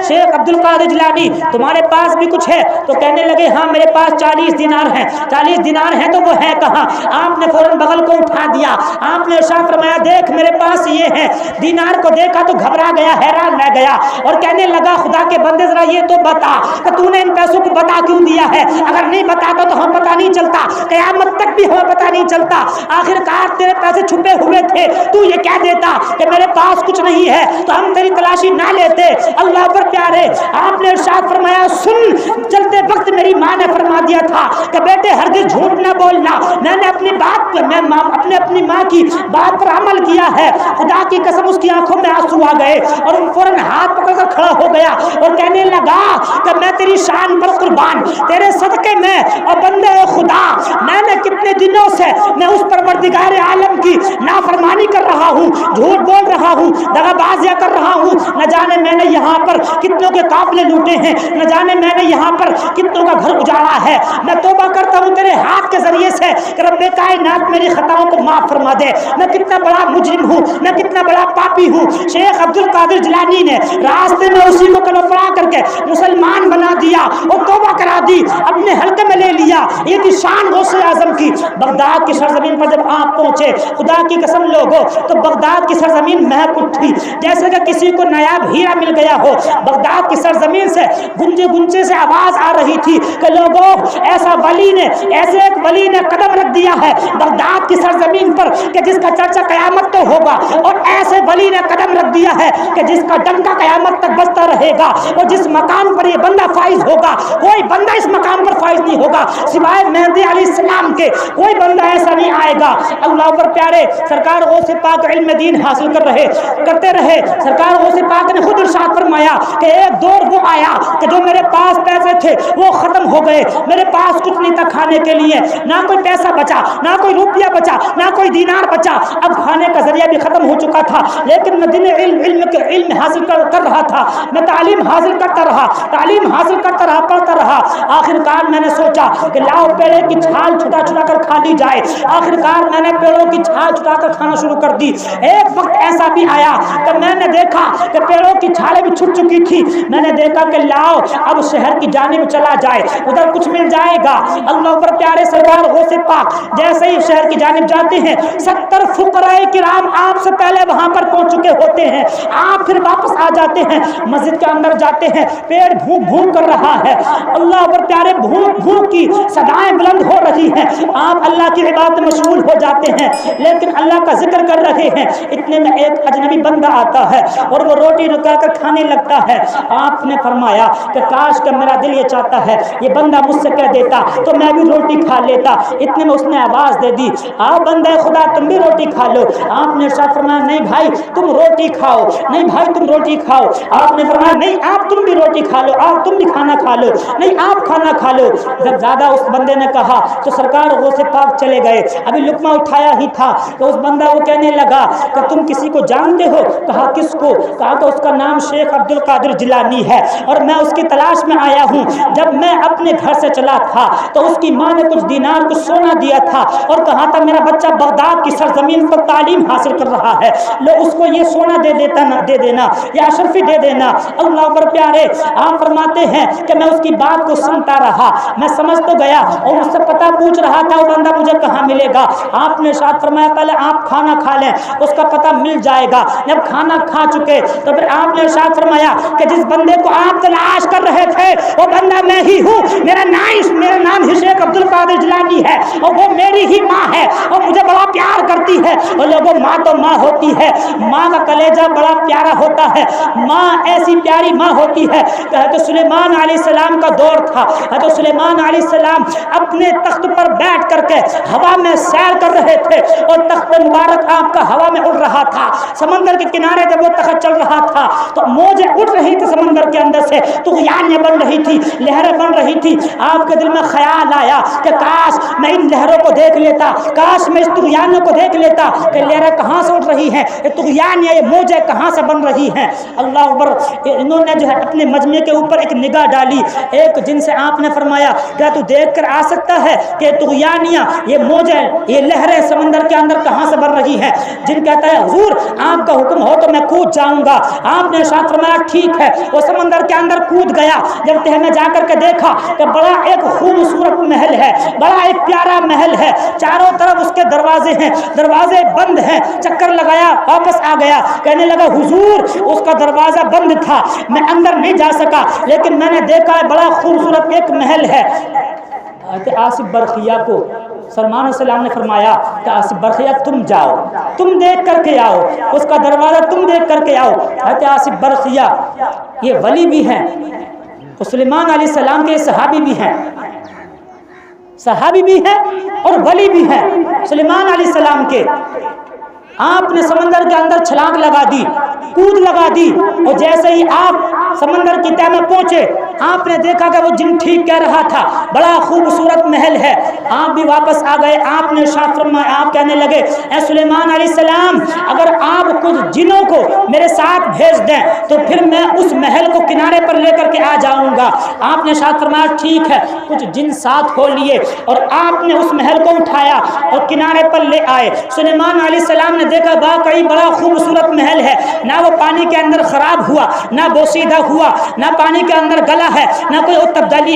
شیخ عبد القادر جیلانی تمہارے پاس بھی کچھ ہے؟ تو کہنے لگے ہاں میرے پاس 40 دینار ہیں۔ 40 دینار ہیں تو وہ ہے کہاں؟ آپ نے فوراً بغل کو اٹھا دیا، آپ نے ارشاد فرمایا دیکھ میرے پاس یہ ہے۔ دینار کو دیکھا تو گھبرا گیا، حیران رہ گیا اور کہنے لگا خدا کے بندے ذرا یہ تو بتا کہ تو نے ان پیسوں کو بتا کیوں دیا ہے؟ اگر نہیں بتاتا تو ہمیں پتہ نہیں چلتا، قیامت تک بھی ہمیں پتہ نہیں چلتا۔ آخر کار تیرے پیسے چھپے ہوئے تھے، تو یہ کہہ دیتا کہ میرے پاس کچھ نہیں ہے تو ہم تیری تلاشی نہ لیتے۔ اللہ پر پیارے، آپ نے ارشاد فرمایا سن، چلتے وقت میری ماں نے فرما دیا تھا کہ بیٹے ہرگز جھوٹ نہ بولنا، میں نے اپنی بات پر اپنی ماں کی بات پر عمل کیا ہے۔ خدا کی قسم اس کی آنکھوں میں آنسو آ گئے اور وہ فوراً ہاتھ پکڑ کر کھڑا ہو گیا اور کہنے لگا کہ میں تیری شان پر قربان، تیرے صدقے میں اور بندے خدا میں نے کتنے دنوں سے میں اس پروردگار عالم کی نافرمانی کر رہا ہوں، جھوٹ بول رہا ہوں، دغا بازیاں کر رہا ہوں، نہ جانے میں نے یہاں پر کتنوں کے قافلے لوٹے ہیں، نہ جانے میں نے یہاں پر کتنوں کا گھر اجاڑا ہے۔ میں توبہ کرتا ہوں تیرے ہاتھ کے ذریعے سے کہ رب کائنات میری خطاؤں کو معاف فرما دے، میں کتنا بڑا مجرم ہوں، میں کتنا بڑا پاپی ہوں۔ شیخ عبد القادر جیلانی نے راستے میں اسی کو کلمہ پڑھا کر کے مسلمان بنا دیا اور توبہ کرا دی، اپنے حلقے میں لے لیا۔ یہ تھی شان غوث اعظم کی۔ بغداد کی سرزمین پر جب آپ پہنچے خدا کی قسم لوگوں تو بغداد کی سرزمین مہک اٹھی جیسے کہ کسی کو نایاب ہیرا مل گیا ہو۔ بغداد کی سرزمین سے گنجے گنجے سے آواز آ رہی تھی کہ لوگوں ایسا ولی نے، ایسے ایک ولی نے قدم رکھ دیا ہے بغداد کی سرزمین پر کہ جس کا چرچا قیامت تو ہوگا، اور ایسے ولی نے قدم رکھ دیا ہے کہ جس کا ڈنکا قیامت تک بجتا رہے گا، اور جس مقام پر یہ بندہ فائز ہوگا کوئی بندہ اس مقام پر فائز نہیں ہوگا سوائے مہدی علیہ السلام کے، کوئی بندہ ایسا نہیں آئے گا۔ اللہ پر پیارے، سرکار غوث پاک علم دین حاصل کرتے رہے۔ سرکار غوث پاک نے خود ارشاد فرمایا کہ ایک دور وہ آیا کہ جو میرے پاس پیسے تھے وہ ختم ہو گئے، میرے پاس کچھ نہیں تھا کھانے کے کے لیے نہ کوئی پیسہ بچا، نہ کوئی روپیہ بچا، نہ کوئی دینار بچا. اب کھانے کا ذریعہ بھی ختم ہو چکا تھا، لیکن میں دین علم حاصل کر رہا تھا، میں تعلیم حاصل کرتا رہا، تعلیم حاصل کرتا رہا، پڑھتا رہا. آخر کار میں نے سوچا کہ لاؤ پیڑے کی چھال چھٹا چھٹا کر کھا لی جائے. آخر کار میں نے پیڑوں کی چھال چھٹا کر کھانا شروع کر دی. ایک وقت ایسا بھی آیا کہ میں نے دیکھا کہ پیڑوں کی چھالیں بھی چھٹ چکی تھی. میں نے دیکھا کہ لاؤ اب شہر کی جانب چلا جائے، ادھر کچھ مل جائے گا. اللہ پر پیارے سرکار غوث پاک جیسے ہی شہر کی جانب جاتے ہیں، 70 فقراء کرام آپ سے پہلے وہاں پر پہنچ چکے ہوتے ہیں. آپ پھر واپس آ جاتے ہیں، مسجد کے اندر جاتے ہیں، پیڑ بھوک بھوک کر رہا ہے. اللہ پر پیارے بھوک بھوک کی صدائیں بلند ہو رہی ہیں. آپ اللہ کی عبادت میں مشغول ہو جاتے ہیں، لیکن اللہ کا ذکر کر رہے ہیں. اتنے میں ایک اجنبی بندہ آتا ہے اور وہ روٹی رکا کر کھانے لگتا ہے. آپ نے فرمایا کہ کاش کہ میرا دل یہ چاہتا ہے یہ بندہ مجھ سے کہہ دیتا تو میں بھی روٹی کھا لیتا. اتنے میں اس نے آواز دے دی، آپ بندہ خدا تم بھی روٹی کھا لو. آپ نے ارشاد فرمایا نہیں بھائی تم روٹی کھاؤ، نہیں بھائی تم روٹی کھاؤ. آپ نے فرمایا نہیں آپ تم بھی روٹی کھا لو، آپ تم بھی کھانا کھا لو، نہیں آپ کھانا کھا لو. جب زیادہ اس بندے نے کہا تو سرکار غوث پاک چلے گئے. ابھی لقمہ اٹھایا ہی تھا تو اس بندہ وہ کہنے لگا کہ تم کسی کو جانتے ہو؟ کہا کس کو؟ کہا کہ اس کا نام شیخ عبد القادر جیلانی ہے اور میں اس کی تلاش میں آیا ہوں. جب میں اپنے گھر سے چلا تھا تو اس کی ماں نے کچھ دینار کچھ سونا دیا تھا اور کہا تھا میرا بچہ بغداد کی سرزمین پر تعلیم حاصل کر رہا ہے، لو اس کو یہ سونا دے دینا یا اشرفی دے دینا. اللہ پر پیارے آپ فرماتے ہیں کہ میں اس کی بات کو سنتا رہا، میں سمجھ تو گیا اور مجھ سے پتہ پوچھ رہا تھا وہ بندہ مجھے کہاں ملے گا. آپ نے ارشاد فرمایا پہلے آپ کھانا کھا لیں اس کا پتہ مل جائے گا. جب کھانا کھا چکے تو پھر آپ نے ارشاد فرمایا کہ جس بندے کو آپ تلاش کر رہے تھے وہ بندہ میں ہی ہوں. میرا نام ہی شیخ عبد القادر جیلانی ہے اور وہ میری ہی ماں ہے اور مجھے بڑا پیار کرتی ہے. اور لوگوں ماں تو ماں ہوتی ہے، ماں کا کلیجہ بڑا پیارا ہوتا ہے. ماں ایسی پیاری ماں ہوتی ہے کہ حضرت سلیمان علیہ السلام کا دور تھا. حضرت سلیمان علیہ السلام اپنے تخت پر بیٹھ کر کے ہوا میں سیر کر رہے تھے اور تخت مبارک آپ کا ہوا میں اڑ رہا تھا. سمندر کے کنارے جب وہ تخت چل رہا تھا تو موجیں اٹھ رہی تھی سمندر کے اندر سے، طغیانیں بن رہی تھی، لہریں بن رہی تھی. آپ کے دل میں خیال آیا کہ کاش میں ان لہروں کو دیکھ لیتا، کاش میں اس طغیانوں کو دیکھ لیتا کہ لہریں کہاں سے اٹھ رہی ہیں، یہ طغیان یا یہ موجیں کہاں سے بن رہی ہیں. اللہ اکبر. انہوں نے جو ہے اپنے مجمع کے اوپر ایک نگاہ ڈالی. ایک جن سے آپ نے فرمایا کیا تو دیکھ کر آ سکتا ہے کہ طغیانیاں یہ موجیں یہ لہریں سمندر کے اندر کہاں سے بن رہی ہیں؟ جن کہتا ہے حضور آپ کا حکم ہو تو میں کود جاؤں گا. آپ نے ارشاد فرمایا ٹھیک ہے. وہ سمندر کے اندر کود گیا. جب تہ میں جا کر کے دیکھا کہ بڑا ایک خوبصورت محل ہے، بڑا ایک پیارا محل ہے، چاروں طرف اس کے دروازے ہیں، دروازے بند ہیں. چکر لگایا واپس آ گیا، کہنے لگا حضور اس کا دروازہ بند تھا میں اندر نہیں جا سکا، لیکن میں نے دیکھا ہے بڑا خوبصورت ایک محل ہے. حضرت آصف برخیہ کو سلمان علیہ السلام نے فرمایا کہ آصف برخیہ تم جاؤ، تم دیکھ کر کے آؤ، اس کا دروازہ تم دیکھ کر کے آؤ. حضرت آصف برخیہ یہ ولی بھی ہیں اور سلیمان علیہ السلام کے صحابی بھی ہیں، صحابی بھی ہیں اور ولی بھی ہیں سلیمان علیہ السلام کے. آپ نے سمندر کے اندر چھلانگ لگا دی، کود لگا دی اور جیسے ہی آپ سمندر کی تہ میں پہنچے آپ نے دیکھا کہ وہ جن ٹھیک کہہ رہا تھا، بڑا خوبصورت محل ہے. آپ بھی واپس آ گئے. آپ نے ارشاد فرمایا، آپ کہنے لگے اے سلیمان علیہ السلام اگر آپ کچھ جنوں کو میرے ساتھ بھیج دیں تو پھر میں اس محل کو کنارے پر لے کر کے آ جاؤں گا. آپ نے ارشاد فرمایا ٹھیک ہے. کچھ جن ساتھ ہو لیے اور آپ نے اس محل کو اٹھایا اور کنارے پر لے آئے. سلیمان علیہ السلام نے دیکھا واقعی بڑا خوبصورت محل ہے، نہ وہ پانی کے اندر خراب ہوا، نہ بوسیدہ ہوا، نہ پانی کے اندر گلا ہے، نہ کوئی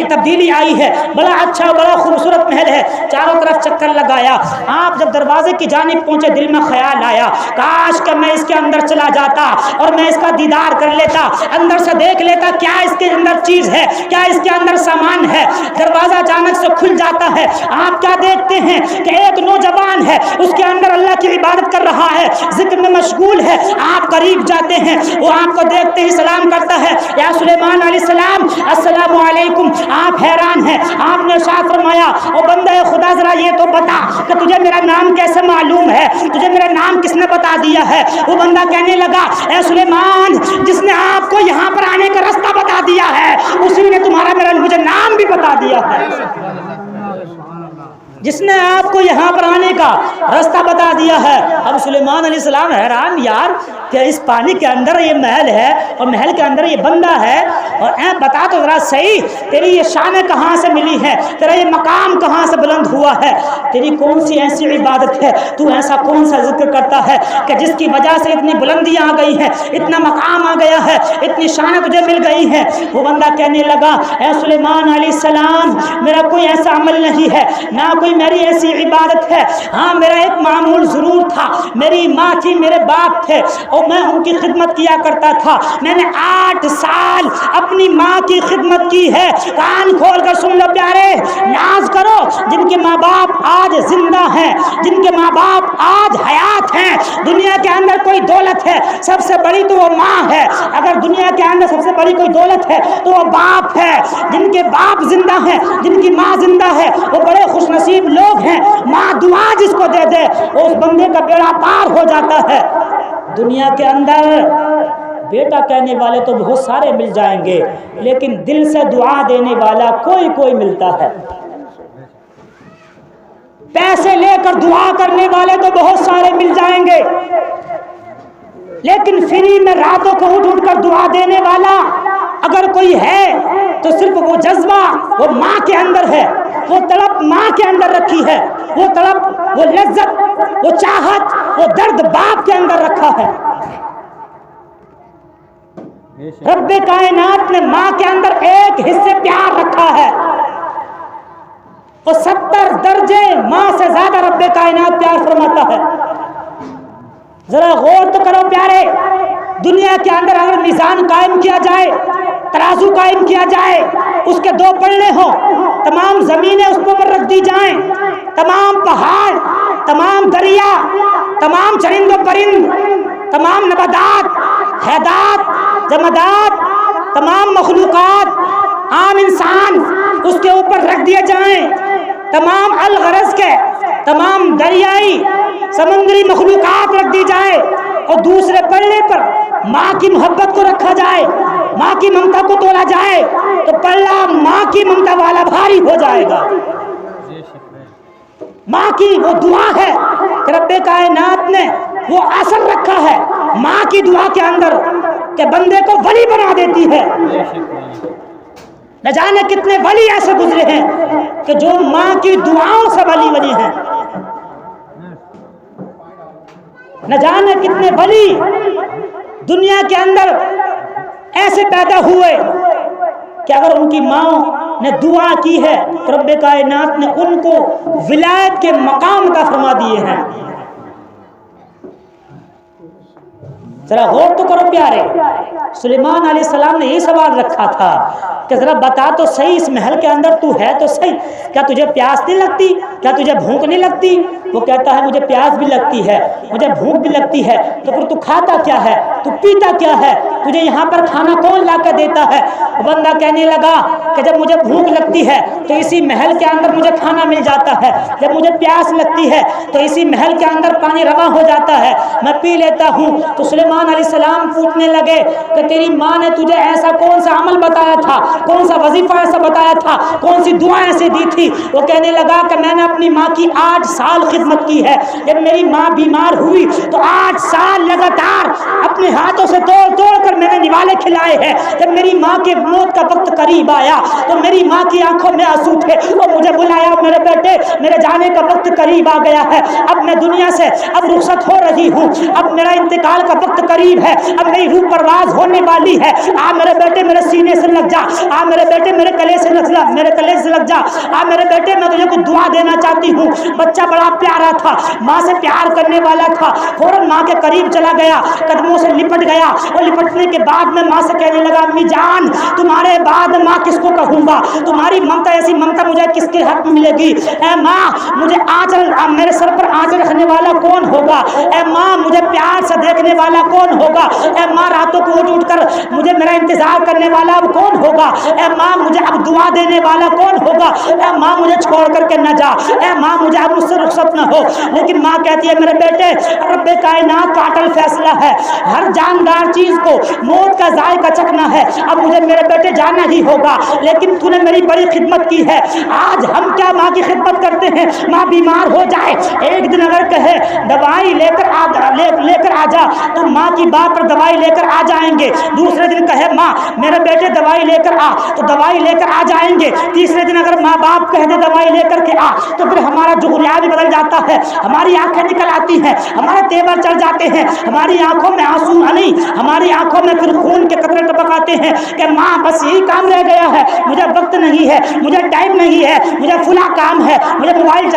تبدیلی آئی ہے. بڑا اچھا بڑا خوبصورت محل ہے. چاروں طرف چکر لگایا. آپ جب دروازے کی جانب پہنچے دل میں خیال آیا کاش کہ میں اس کے اندر چلا جاتا اور میں اس کا دیدار کر لیتا، اندر سے دیکھ لیتا کیا اس کے اندر چیز ہے، کیا اس کے اندر سامان ہے. دروازہ اچانک سے کھل جاتا ہے. آپ کیا دیکھتے ہیں کہ ایک نوجوان ہے، اس کے اندر اللہ کی عبادت کر رہا ہے، ذکر میں مشغول ہے. آپ قریب جاتے ہیں، وہ آپ کو دیکھتے ہی سلام کرتا ہے، یا سلیمان علیہ السلام السلام علیکم. آپ حیران ہیں. آپ نے ارشاد فرمایا او بندہ خدا ذرا یہ تو بتا کہ تجھے میرا نام کیسے معلوم ہے، تجھے میرا نام کس نے بتا دیا ہے؟ وہ بندہ کہنے لگا اے سلیمان جس نے آپ کو یہاں پر آنے کا راستہ بتا دیا ہے اسی نے تمہارا مجھے نام بھی بتا دیا ہے. جس نے آپ کو یہاں پر آنے کا راستہ بتا دیا ہے۔ اب سلیمان علیہ السلام حیران، یار کہ اس پانی کے اندر یہ محل ہے اور محل کے اندر یہ بندہ ہے، اور بتا تو ذرا صحیح تیری یہ شان کہاں سے ملی ہے، تیرا یہ مقام کہاں سے بلند ہوا ہے، تیری کون سی ایسی عبادت ہے، تو ایسا کون سا ذکر کرتا ہے کہ جس کی وجہ سے اتنی بلندیاں آ گئی ہیں، اتنا مقام آ گیا ہے، اتنی شان تجھے مل گئی ہے۔ وہ بندہ کہنے لگا، اے سلیمان علیہ السلام، میرا کوئی ایسا عمل نہیں ہے، نہ کوئی میری ایسی عبادت ہے، ہاں میرا ایک معمول ضرور تھا، میری ماں تھی، میرے باپ تھے اور میں ان کی خدمت کیا کرتا تھا، میں نے 8 سال اپنی ماں کی خدمت کی ہے۔ کان کھول کر سن لو پیارے، ناز کرو جن کے ماں باپ آج زندہ ہیں، جن کے ماں باپ آج حیات ہیں۔ دنیا کے اندر کوئی دولت ہے سب سے بڑی تو وہ ماں ہے، اگر دنیا کے اندر سب سے بڑی کوئی دولت ہے تو وہ باپ ہے۔ جن کے باپ زندہ ہیں، جن کی ماں زندہ ہے، وہ بڑے خوش نصیب لوگ ہیں۔ ماں دعا جس کو دے دے اس بندے کا بیڑا پار ہو جاتا ہے۔ دنیا کے اندر بیٹا کہنے والے تو بہت سارے مل جائیں گے، لیکن دل سے دعا دینے والا کوئی ملتا ہے۔ پیسے لے کر دعا کرنے والے تو بہت سارے مل جائیں گے، لیکن فری میں راتوں کو اٹھ کر دعا دینے والا اگر کوئی ہے تو صرف وہ جذبہ وہ ماں کے اندر ہے، وہ تڑپ ماں کے اندر رکھی ہے، وہ تڑپ، وہ لذت، وہ چاہت، وہ درد باپ کے اندر رکھا ہے۔ رب کائنات نے ماں کے اندر ایک حصے پیار رکھا ہے، اور 70 درجے ماں سے زیادہ رب کائنات پیار فرماتا ہے۔ ذرا غور تو کرو پیارے، دنیا کے اندر اگر میزان قائم کیا جائے، ترازو قائم کیا جائے، اس کے 2 پلڑے ہوں، تمام زمینیں اس پر رکھ دی جائیں، تمام پہاڑ، تمام دریا، تمام چرند و پرند، تمام نباتات، حیدات، جمادات، تمام مخلوقات، عام انسان اس کے اوپر رکھ دیے جائیں، تمام الغرض کے تمام دریائی سمندری مخلوقات رکھ دی جائے، اور دوسرے پلڑے پر ماں کی محبت کو رکھا جائے، ماں کی ممتا کو تولا جائے، تو پلڑا ماں کی ممتا والا بھاری ہو جائے گا۔ ماں کی وہ دعا ہے کہ رب کائنات نے وہ اثر رکھا ہے ماں کی دعا کے اندر کہ بندے کو ولی بنا دیتی ہے۔ نہ جانے کتنے ولی ایسے گزرے ہیں کہ جو ماں کی دعاؤں سے ولی بنے ہیں، نہ جانے کتنے ولی دنیا کے اندر ایسے پیدا ہوئے کہ اگر ان کی ماں نے دعا کی ہے تو رب کائنات نے ان کو ولایت کے مقام عطا فرما دیے ہیں۔ ذرا غور تو کرو پیارے، سلیمان علیہ السلام نے یہ سوال رکھا تھا کہ ذرا بتا تو صحیح، اس محل کے اندر تو ہے تو صحیح، کیا تجھے پیاس نہیں لگتی، کیا تجھے بھوک نہیں لگتی؟ وہ کہتا ہے مجھے پیاس بھی لگتی ہے، مجھے بھوک بھی لگتی ہے، تو پھر تو کھاتا کیا ہے، تو پیتا کیا ہے، تجھے یہاں پر کھانا کون لا کر دیتا ہے؟ وہ بندہ کہنے لگا کہ جب مجھے بھوک لگتی ہے تو اسی محل کے اندر مجھے کھانا مل جاتا ہے، جب مجھے پیاس لگتی ہے تو اسی محل کے اندر پانی رواں ہو جاتا ہے، میں پی لیتا ہوں۔ تو سلیمان علیہ السلام پوچھنے لگے کہ تیری ماں نے تجھے ایسا کون سا عمل بتایا تھا، کون سا وظیفہ ایسا بتایا تھا، کون سی دعائیں ایسے دی تھی؟ وہ کہنے لگا کہ میں نے اپنی ماں کی 8 سال خدمت کی ہے، جب میری ماں بیمار ہوئی تو 8 سال لگاتار اپنے ہاتھوں سے توڑ توڑ کر میں نے نوالے کھلائے ہیں، جب میری ماں کے موت کا وقت قریب آیا تو میری ماں کی آنکھوں میں آنسو تھے، وہ مجھے بلایا، میرے بیٹے میرے جانے کا وقت قریب آ گیا ہے، اب میں دنیا سے اب رخصت ہو رہی ہوں، اب میرا انتقال کا وقت قریب ہے، اب میری روح پرواز ہونے والی ہے، آ میرے بیٹے میرے سینے سے لگ جا، آ میرے بیٹے میرے گلے سے لگ جا، میرے گلے سے لگ جا، آ میرے بیٹے میں تجھے کچھ دعا دینا چاہتی ہوں۔ بچہ بڑا پیارا تھا، ماں سے پیار کرنے والا تھا، فوراً ماں کے قریب چلا گیا، قدموں سے لپٹ گیا، اور لپٹنے کے بعد میں ماں سے کہنے لگا امی جان تمہارے بعد ماں کس کو کہوں گا، تمہاری ممتا ایسی ممتا مجھے کس کے حق میں ملے گی؟ اے ماں مجھے آنچل، میرے سر پر آنچل رکھنے والا کون ہوگا؟ اے ماں مجھے پیار سے دیکھنے والا کون ہوگا؟ اے ماں راتوں کو اٹھ اٹھ کر مجھے میرا انتظار کرنے والا اب کون ہوگا؟ اے ماں مجھے اب دعا دینے والا کون ہوگا؟ اے ماں مجھے چھوڑ کر کے نہ جا، اے ماں مجھے اب مجھ سے رخصت نہ ہو۔ لیکن ماں کہتی ہے میرے بیٹے رب کائنات کا اٹل فیصلہ ہے، ہر جاندار چیز کو موت کا ذائقہ چکھنا ہے، اب مجھے میرے بیٹے جانا ہی ہوگا، لیکن تو نے میری بڑی خدمت کی ہے۔ آج ہم کیا ماں کی خدمت کرتے ہیں، ماں بیمار ہو جائے، ایک دن اگر کہے دوائی لے کر آ جا، تو ماں کی بات پر دوائی لے کر آ جائیں گے۔ دوسرے دن کہے ماں میرے بیٹے دوائی لے کر آ، تو دوائی لے کر آ جائیں گے۔ تیسرے دن اگر ماں باپ کہہ دے دوائی لے کر کے آ، تو پھر ہمارا جغرافیہ بھی بدل جاتا ہے، ہماری آنکھیں نکل آتی ہیں، ہمارے تیور چڑھ جاتے ہیں، ہماری آنکھوں میں آنسو نہیں، ہماری آنکھوں میں پھر خون کے قطرے ٹپک آتے ہیں کہ ماں بس یہی کام رہ گیا ہے، مجھے وقت نہیں ہے، مجھے ٹائم نہیں ہے، مجھے فلاں کام ہے، مجھے موبائل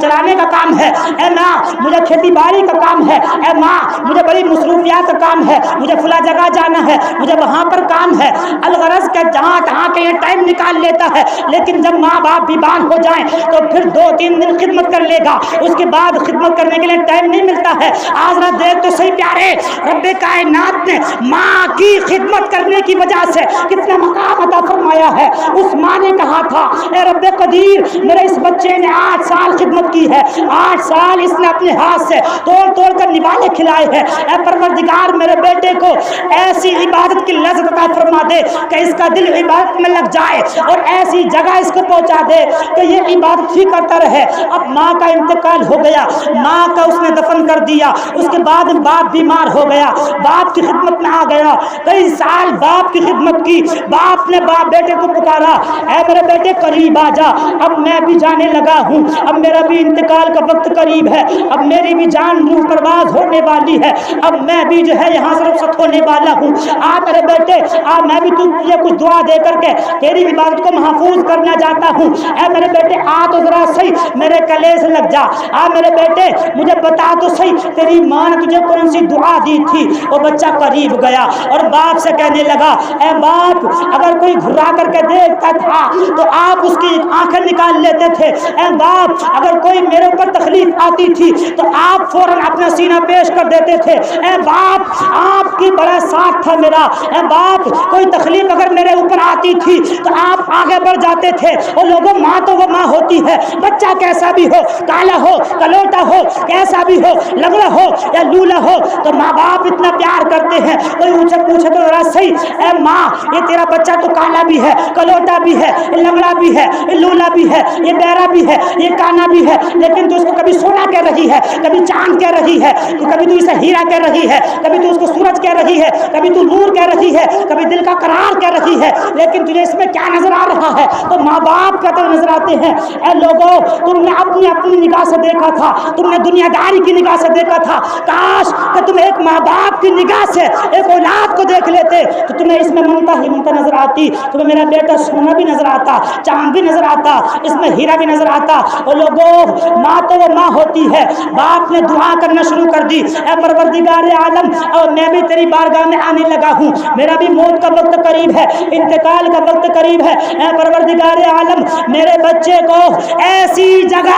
چلانے کا کام ہے، اے ماں مجھے کھیتی باڑی کا کام ہے، اے ماں مجھے بڑی مصروفیات کا کام ہے، مجھے فلاں جگہ جانا ہے، مجھے وہاں پر کام ہے۔ الغرض کہ جہاں تہاں کے یہ ٹائم نکال لیتا ہے، لیکن جب ماں باپ بیمار ہو جائیں تو پھر 2-3 دن خدمت کر لے گا، اس کے بعد خدمت کرنے کے لیے ٹائم نہیں ملتا ہے۔ آج رات دیکھ تو صحیح پیارے، رب کائنات نے ماں کی خدمت کرنے کی وجہ سے کتنا مقام عطا فرمایا ہے۔ اس ماں نے کہا تھا اے رب قدیر میرے اس بچے نے 8 سال خدمت کی ہے، 8 سال اس نے اپنے ہاتھ سے توڑ توڑ کر نوالے کھلائے ہیں، اے پروردگار میرے بیٹے کو ایسی عبادت کی لذت عطا فرما دے کہ اس کا دل عبادت میں لگ جائے، اور ایسی جگہ اس کو پہنچا دے کہ یہ عبادت ہی کرتا رہے۔ اب ماں کا انتقال ہو گیا، ماں کا اس نے دفن کر دیا، اس کے بعد باپ بیمار ہو گیا، باپ کی خدمت میں آ گیا، کئی سال باپ کی خدمت کی، باپ نے بیٹے کو پکارا اے میرے بیٹے قریب آ جا، اب میں بھی جانے لگا ہوں، اب میرا بھی انتقال کا وقت قریب ہے، اب میری بھی جان روح پرواز ہونے والی ہے، اب میں بھی جو ہے یہاں سے رخصت ہونے والا ہوں، آ میرے بیٹے آ، میں بھی تجھے کچھ دعا دے کر کے تیری عبادت کو محفوظ کرنا چاہتا ہوں، اے میرے بیٹے آ تو ذرا صحیح میرے گلے سے لگ جا، آ میرے بیٹے مجھے بتا تو صحیح تیری ماں نے تجھے کون سی دعا دی تھی۔ وہ بچہ قریب گیا اور باپ سے کہنے لگا اے باپ اگر کوئی گھرا کر کے دیکھتا تھا تو آپ اس کی آنکھیں نکال لیتے تھے، اے باپ اگر کوئی میرے اوپر تکلیف آتی تھی تو آپ فوراً اپنا سینہ پیش کر دیتے تھے، اے باپ آپ کی بڑا ساتھ تھا میرا، اے باپ کوئی تکلیف اگر میرے اوپر آتی تھی تو آپ آگے بڑھ جاتے تھے، اور لوگوں ماں تو وہ ماں ہوتی ہے، بچہ کیسا بھی ہو، کالا ہو کلوٹا ہو کیسا بھی ہو، لنگڑا ہو یا لولا ہو، تو ماں باپ اتنا پیار کرتے ہیں۔ کوئی ان سے پوچھے تو ذرا صحیح اے ماں یہ تیرا بچہ تو کالا بھی ہے، کلوٹا بھی ہے، لنگڑا بھی ہے، لولا بھی ہے، یہ بہرا بھی ہے، یہ کانا بھی ہے، لیکن تو اس کو کبھی سونا کہہ رہی ہے، کبھی چاند کہہ رہی ہے، کبھی تو اسے ہیرا کہہ رہی ہے، کبھی تو اس کو سورج کہہ رہی ہے، کبھی تو نور کہہ رہی ہے، کبھی دل کا قرار کہہ رہی ہے، لیکن تجھے اس میں کیا نظر آ رہا ہے؟ تو ماں باپ کہتے ہوئے نظر آتے ہیں۔ اے لوگوں تم نے اپنی نگاہ سے دیکھا تھا، تم نے دنیا داری کی نگاہ سے دیکھا تھا، کاش کہ تم ایک ماں باپ کی نگاہ سے ایک اولاد کو دیکھ لیتے تو تمہیں اس میں ممتا ہی ممتا نظر آتی، تمہیں میرا بیٹا سونا بھی نظر آتا، چاند بھی نظر آتا، اس میں ہیرا بھی نظر آتا۔ اور لوگوں ماں تو وہ ماں ہوتی ہے۔ باپ نے دعا کرنا شروع کر دی اے پروردگار عالم اور میں بھی تیری بارگاہ میں آنے لگا ہوں، میرا بھی موت کا وقت قریب ہے، انتقال کا وقت قریب ہے، اے پروردگار عالم میرے بچے کو ایسی جگہ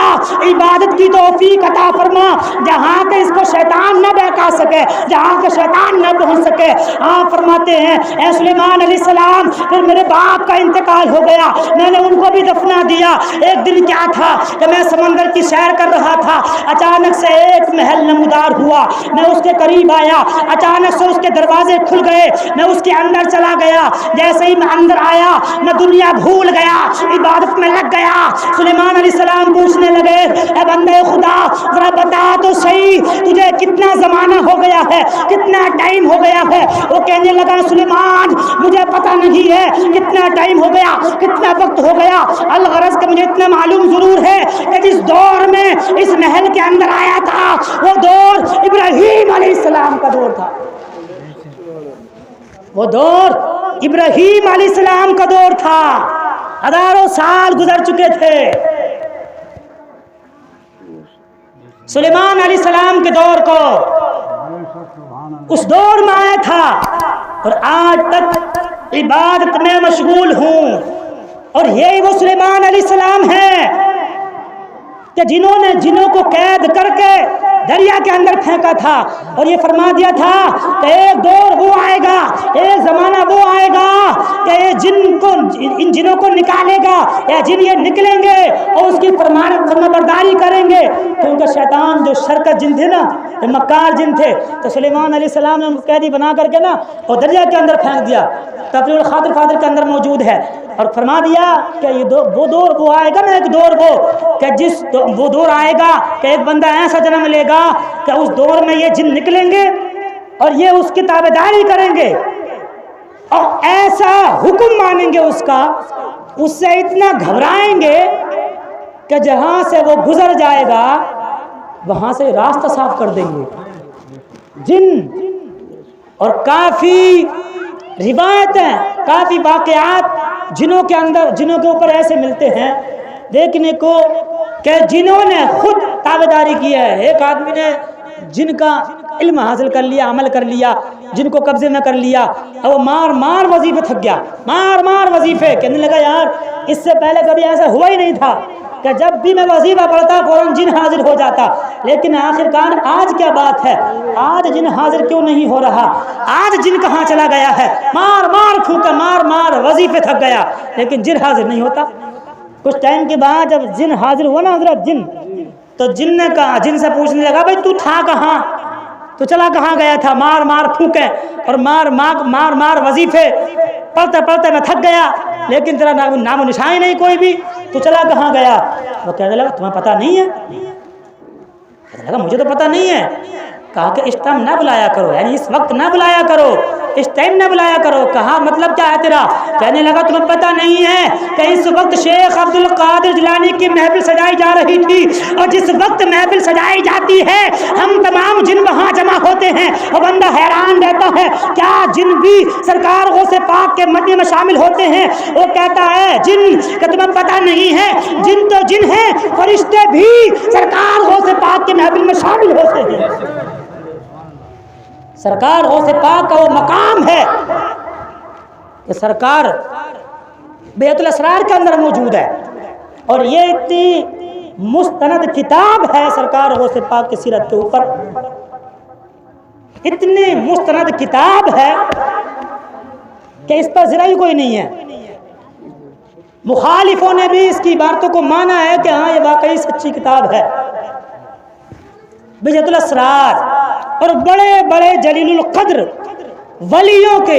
عبادت کی توفیق عطا فرما جہاں کہ اس کو شیطان نہ بہکا سکے، جہاں کہ شیطان نہ پہنچ سکے۔ آپ فرماتے ہیں اے سلیمان علیہ السلام پھر میرے باپ کا انتقال ہو گیا، میں نے ان کو بھی دفنا دیا۔ ایک دن کیا تھا کہ میں سمندر کی سیر کر رہا تھا، اچانک سے ایک محل نمودار ہوا، میں اس کے قریب آیا، اچانک سے اس کے دروازے کھل گئے، میں اس کے اندر چلا گیا، جیسے ہی میں اندر آیا میں دنیا بھول گیا، عبادت میں لگ گیا۔ سلیمان علیہ السلام پوچھنے لگے اے بندے خدا ذرا بتا تو صحیح تجھے کتنا زمانہ ہو گیا ہے، کتنا ٹائم ہو گیا ہے؟ وہ کہنے لگا سلیمان مجھے پتہ نہیں ہے کتنا ٹائم ہو گیا، کتنا وقت ہو گیا، الغرض کہ مجھے اتنا معلوم ضرور ہے کہ جس دور میں اس محل کے اندر آیا تھا وہ دور ابراہیم علیہ السلام کا دور تھا، وہ دور ابراہیم علیہ السلام کا دور تھا، ہزاروں سال گزر چکے تھے۔ سلیمان علیہ السلام کے دور کو اس دور میں آیا تھا، اور آج تک عبادت میں مشغول ہوں، اور یہی وہ سلیمان علیہ السلام ہیں کہ جنہوں نے جنوں کو قید کر کے دریا کے اندر پھینکا تھا اور یہ فرما دیا تھا کہ ایک دور وہ آئے گا، ایک زمانہ وہ آئے گا کہ ان جنوں کو نکالے گا، یا جن یہ نکلیں گے اور اس کی فرما برداری کریں گے، کیونکہ شیطان جو شرکت جن تھے نا، مکار جن تھے، تو سلیمان علیہ السلام نے ان کو قیدی بنا کر کے نا اور دریا کے اندر پھینک دیا۔ تفسیر الخاطر فاضل کے اندر موجود ہے، اور فرما دیا کہ یہ وہ دور وہ آئے گا نا، ایک دور وہ دور آئے گا کہ ایک بندہ ایسا جنم لے گا کہ اس دور میں یہ جن نکلیں گے اور یہ اس کی تابعداری کریں گے اور ایسا حکم مانیں گے اس کا، اس سے اتنا گھبرائیں گے کہ جہاں سے وہ گزر جائے گا وہاں سے راستہ صاف کر دیں گے جن۔ اور کافی روایتیں، کافی واقعات جنوں کے اوپر ایسے ملتے ہیں دیکھنے کو کہ جنہوں نے خود تابعداری کی ہے۔ ایک آدمی نے جن کا علم حاصل کر لیا، عمل کر لیا، جن کو قبضے میں کر لیا، اور وہ مار وظیفے تھک گیا، مار وظیفے کہنے لگا یار اس سے پہلے کبھی ایسا ہوا ہی نہیں تھا کہ جب بھی میں وظیفہ پڑھتا فوراً جن حاضر ہو جاتا، لیکن آخرکار آج کیا بات ہے، آج جن حاضر کیوں نہیں ہو رہا، آج جن کہاں چلا گیا ہے، مار پھونکا، مار وظیفے تھک گیا، لیکن جن حاضر نہیں ہوتا۔ کچھ ٹائم کے بعد جب جن حاضر ہوا نا حضرت جن، تو جن نے کہا، جن سے پوچھنے لگا بھائی تو تھا کہاں، تو چلا کہاں گیا تھا، مار پھونکے اور مار وظیفے پڑھتے میں تھک گیا، لیکن تیرا نام و نشان نہیں کوئی بھی، تو چلا کہاں گیا۔ وہ کہنے لگا تمہیں پتہ نہیں ہے؟ کہنے لگا مجھے تو پتہ نہیں ہے۔ کہا کہ اس ٹائم نہ بلایا کرو، یعنی اس وقت نہ بلایا کرو، اس ٹائم نہ بلایا کرو۔ کہا مطلب کیا ہے تیرا؟ کہنے لگا تمہیں پتہ نہیں ہے کہ اس وقت شیخ عبد القادر جیلانی کی محفل سجائی جا رہی تھی، اور جس وقت محفل سجائی جاتی ہے ہم تمام جن وہاں جمع ہوتے ہیں، اور بندہ حیران رہتا ہے کیا جن بھی سرکار غوث پاک کے مجمع میں شامل ہوتے ہیں؟ وہ کہتا ہے جن کہ تمہیں پتہ نہیں ہے، جن تو جن ہیں، فرشتے بھی سرکار غوث پاک کے محفل میں شامل ہوتے ہیں۔ سرکار غوث پاک کا وہ مقام ہے کہ سرکار بیت الاسرار کے اندر موجود ہے، اور یہ اتنی مستند کتاب ہے سرکار غوث پاک کی سیرت کے اوپر، اتنی مستند کتاب ہے کہ اس پر ذرا ہی کوئی نہیں ہے۔ مخالفوں نے بھی اس کی باتوں کو مانا ہے کہ ہاں یہ واقعی سچی کتاب ہے۔ بیت الاسرار اور بڑے بڑے جلیل القدر ولیوں کے،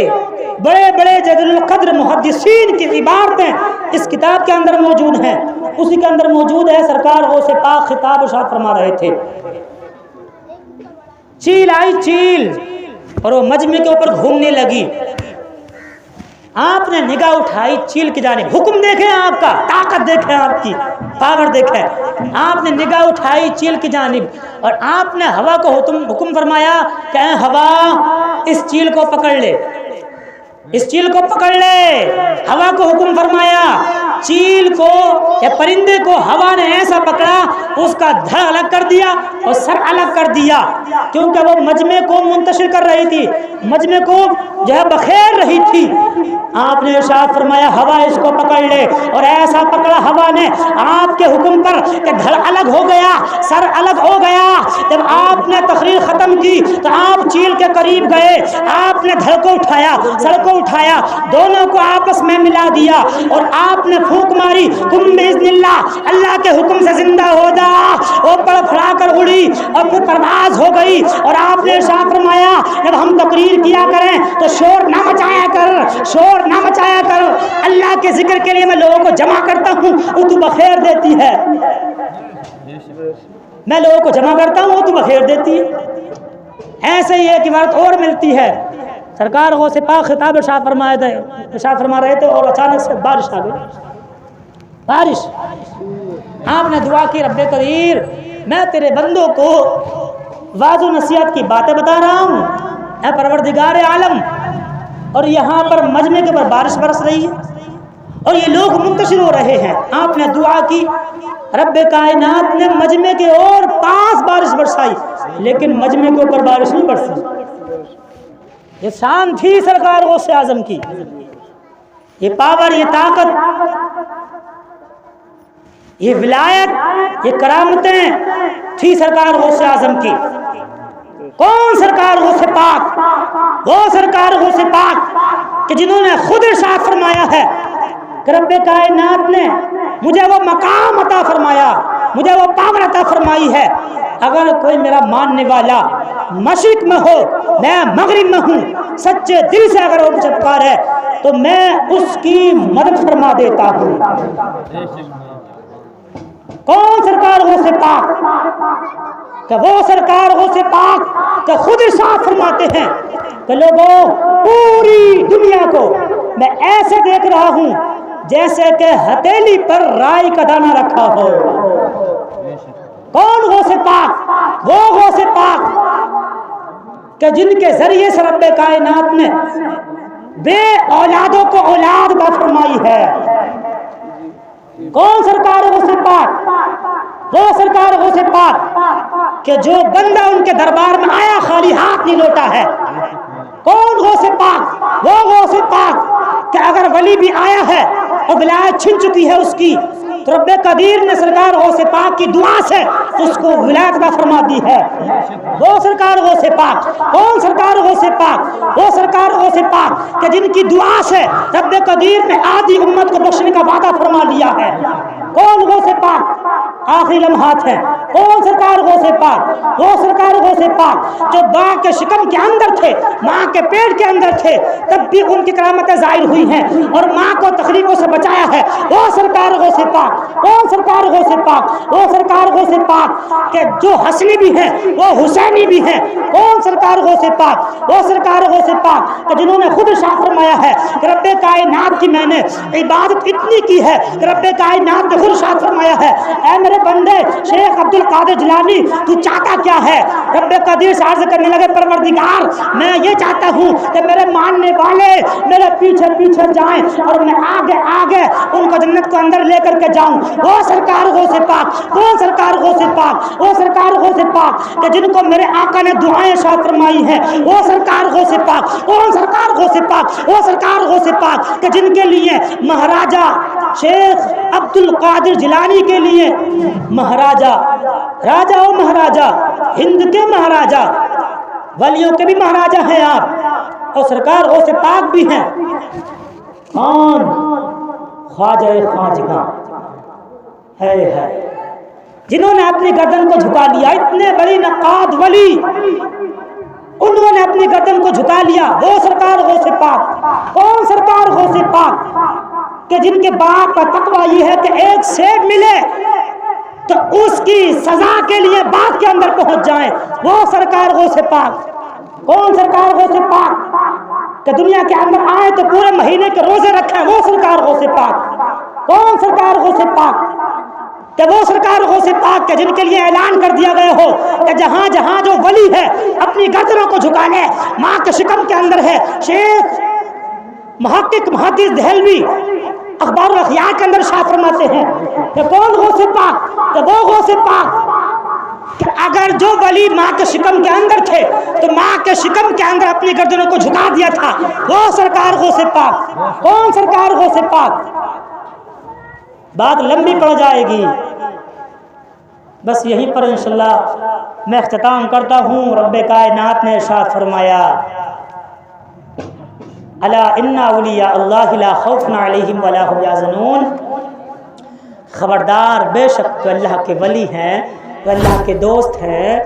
بڑے بڑے جلیل القدر محدثین کی عبارتیں اس کتاب کے اندر موجود ہیں۔ اسی کے اندر موجود ہے سرکار غوث پاک خطاب ارشاد فرما رہے تھے، چیل آئی چیل اور وہ مجمع کے اوپر گھومنے لگی، آپ نے نگاہ اٹھائی چیل کی جانب، حکم دیکھیں آپ کا، طاقت دیکھیں آپ کی، پاور دیکھیں، آپ نے نگاہ اٹھائی چیل کی جانب اور آپ نے ہوا کو حکم فرمایا کہ اے ہوا اس چیل کو پکڑ لے، اس چیل کو پکڑ لے۔ ہوا کو حکم فرمایا، چیل کو یا پرندے کو ہوا نے ایسا پکڑا اس کا دھڑ الگ کر دیا اور سر الگ کر دیا، کیونکہ وہ مجمع کو منتشر کر رہی تھی، مجمع کو جو ہے بخیر رہی تھی۔ آپ نے ارشاد فرمایا ہوا اس کو پکڑ لے، اور ایسا پکڑا ہوا نے آپ کے حکم پر کہ دھڑ الگ ہو گیا، سر الگ ہو گیا۔ جب آپ نے تقریر ختم کی تو آپ چیل کے قریب گئے، آپ نے دھڑ کو اٹھایا، سر کو اٹھایا، دونوں کو آپس میں ملا دیا اور آپ نے پھونک ماری، کم باذن اللہ، اللہ کے حکم سے زندہ ہو جا۔ وہ پھڑا کر اڑی اور پھر پرواز ہو گئی، اور آپ نے ارشاد فرمایا جب ہم تقریر کیا کریں تو شور نہ مچایا کر، شور نہ مچایا کر، اللہ کے ذکر کے لیے میں لوگوں کو جمع کرتا ہوں وہ تو بخیر دیتی ہے، میں لوگوں کو جمع کرتا ہوں وہ تو بخیر دیتی ہے۔ ایسے ہی ایک عبارت اور ملتی ہے، سرکار غوث پاک خطاب ارشاد فرما رہے تھے اور اچانک سے بارش آ گئی، بارش۔ آپ نے دعا کی رب قدیر میں تیرے بندوں کو واعظ و نصیحت کی باتیں بتا رہا ہوں اے پروردگار عالم، اور یہاں پر مجمع کے اوپر بارش برس رہی ہے اور یہ لوگ منتشر ہو رہے ہیں۔ آپ نے دعا کی، رب کائنات نے مجمع کے اور پاس بارش برسائی لیکن مجمع کے اوپر بارش نہیں برسی۔ یہ شان تھی سرکار غوث اعظم کی، یہ پاور، یہ طاقت، یہ ولایت، یہ کرامتیں تھی سرکار غوث اعظم کی. کون سرکار غوث پاک؟ وہ سرکار غوث پاک کہ جنہوں نے خود ارشاد فرمایا ہے کہ رب کائنات نے مجھے وہ مقام عطا فرمایا، مجھے وہ پاور عطا فرمائی ہے. اگر کوئی میرا ماننے والا مشرق میں ہو، میں مغرب میں ہوں، سچے دل سے اگر وہ مجھے پکارے تو میں اس کی مدد فرما دیتا ہوں. کون سرکار غوث پاک؟ کہ وہ سرکار غوث پاک کہ خود ارشاد فرماتے ہیں کہ لوگوں، پوری دنیا کو میں ایسے دیکھ رہا ہوں جیسے کہ ہتھیلی پر رائی کا دانہ رکھا ہو. کون غوث پاک؟ وہ غوث پاک کہ جن کے ذریعے سے رب کائنات نے بے اولادوں کو اولاد عطا فرمائی ہے. کون سرکار غوث پاک؟ وہ سرکار غوث پاک کہ جو بندہ ان کے دربار میں آیا خالی ہاتھ نہیں لوٹا ہے. کون غوث پاک؟ وہ غوث پاک کہ اگر ولی بھی آیا ہے اور ولایت چھن چکی ہے اس کی تو رب قدیر نے سرکار غوث پاک کی دعا سے اس کو ولایت عطا فرما دی ہے. وہ سرکار غوث پاک. کون سرکار غوث پاک؟ وہ سرکار غوث پاک کہ جن کی دعا سے رب قدیر نے آدھی امت کو بخشنے کا وعدہ فرما لیا ہے. کون غوث پاک؟ آخری لمحات ہے. کون سرکار غوث پاک؟ وہ سرکار غوث پاک جو ماں کے شکم کے اندر تھے، ماں کے پیٹ کے اندر تھے، تب بھی ان کی کرامتیں ظاہر ہوئی ہیں اور ماں کو تکلیفوں سے بچایا ہے. وہ سرکار غوث پاک. کون سرکار غوث پاک؟ وہ سرکار غوث پاک کہ جو حسنی بھی ہیں وہ حسینی بھی ہیں. کون سرکار غوث پاک؟ وہ سرکار غوث پاک کہ جنہوں نے خود ارشاد فرمایا ہے کہ رب کائنات کی میں نے عبادت اتنی کی ہے کہ رب کائنات نے خود ارشاد فرمایا ہے، اے میرے بندے شیخ عبد القادر جیلانی تو چاہتا کیا ہے؟ رب قدیر سے عرض کرنے لگے پروردگار میں یہ چاہتا ہوں کہ میرے ماننے والے میرے پیچھے پیچھے جائیں اور میں آگے آگے ان کو جنت کو اندر لے کر کے جاؤں. وہ سرکار غوث پاک. کون سرکار غوث پاک؟ وہ سرکار غوث پاک کہ جن کو میرے آقا نے دعائیں ارشاد فرمائی ہیں. وہ سرکار غوث پاک. کون سرکار غوث پاک؟ وہ سرکار غوث پاک کہ جن کے لیے مہاراجا شیخ عبد القادر جیلانی کے لیے مہاراجا، راجا و مہاراجا، ہند کے مہاراجا، ولیوں کے بھی مہاراجا ہیں آپ، اور سرکار غوث پاک بھی ہیں. کون؟ خواجہ خواجگاں ہے جنہوں نے اپنی گردن کو جھکا لیا. اتنے بڑی نقاد ولی انہوں نے اپنی گردن کو جھکا لیا. وہ سرکار غوث پاک. کون سرکار غوث پاک کہ جن کے باپ کا تقویٰ یہ ہے کہ ایک سیب ملے تو اس کی سزا کے لیے باغ کے اندر پہنچ جائیں. وہ سرکار غوث پاک. کون سرکار غوث پاک کہ دنیا کے اندر آئے تو پورے مہینے کے روزے رکھیں. وہ سرکار غوث پاک. کون سرکار غوث پاک کہ وہ سرکار غوث پاک کے جن کے لیے اعلان کر دیا گیا ہو کہ جہاں جہاں جو ولی ہے اپنی گردنوں کو جھکا لے. ماں کے شکم کے اندر ہے. شیخ محقق محدث دہلوی اخبار الاخیار کے اندر شاہ فرماتے ہیں کہ کون غوث پاک؟ کہ وہ غوث پاک کہ اگر جو ولی ماں کے شکم کے اندر تھے تو ماں کے شکم کے اندر اپنی گردنوں کو جھکا دیا تھا. وہ سرکار غوث پاک. کون سرکار غوث پاک؟ بات لمبی پڑ جائے گی، بس یہیں پر انشاءاللہ میں اختتام کرتا ہوں. رب کائنات نے ارشاد فرمایا الا ان اولیاء اللہ لا خوف علیہم ولا هم یحزنون. خبردار، بے شک جو اللہ کے ولی ہیں، جو اللہ کے دوست ہیں،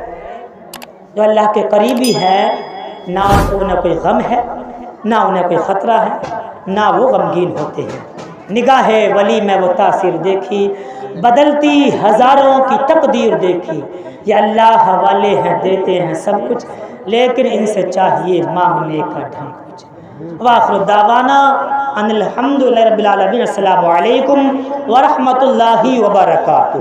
جو اللہ کے قریبی ہیں، نہ انہیں کوئی غم ہے، نہ انہیں کوئی خطرہ ہے، نہ وہ غمگین ہوتے ہیں. نگاہ ولی میں وہ تاثیر دیکھی، بدلتی ہزاروں کی تقدیر دیکھی. یہ اللہ حوالے ہیں، دیتے ہیں سب کچھ، لیکن ان سے چاہیے مانگنے کا ڈھنگ کچھ. وآخر دعوانا ان الحمد للہ رب العالمین. السلام علیکم ورحمۃ اللہ وبرکاتہ.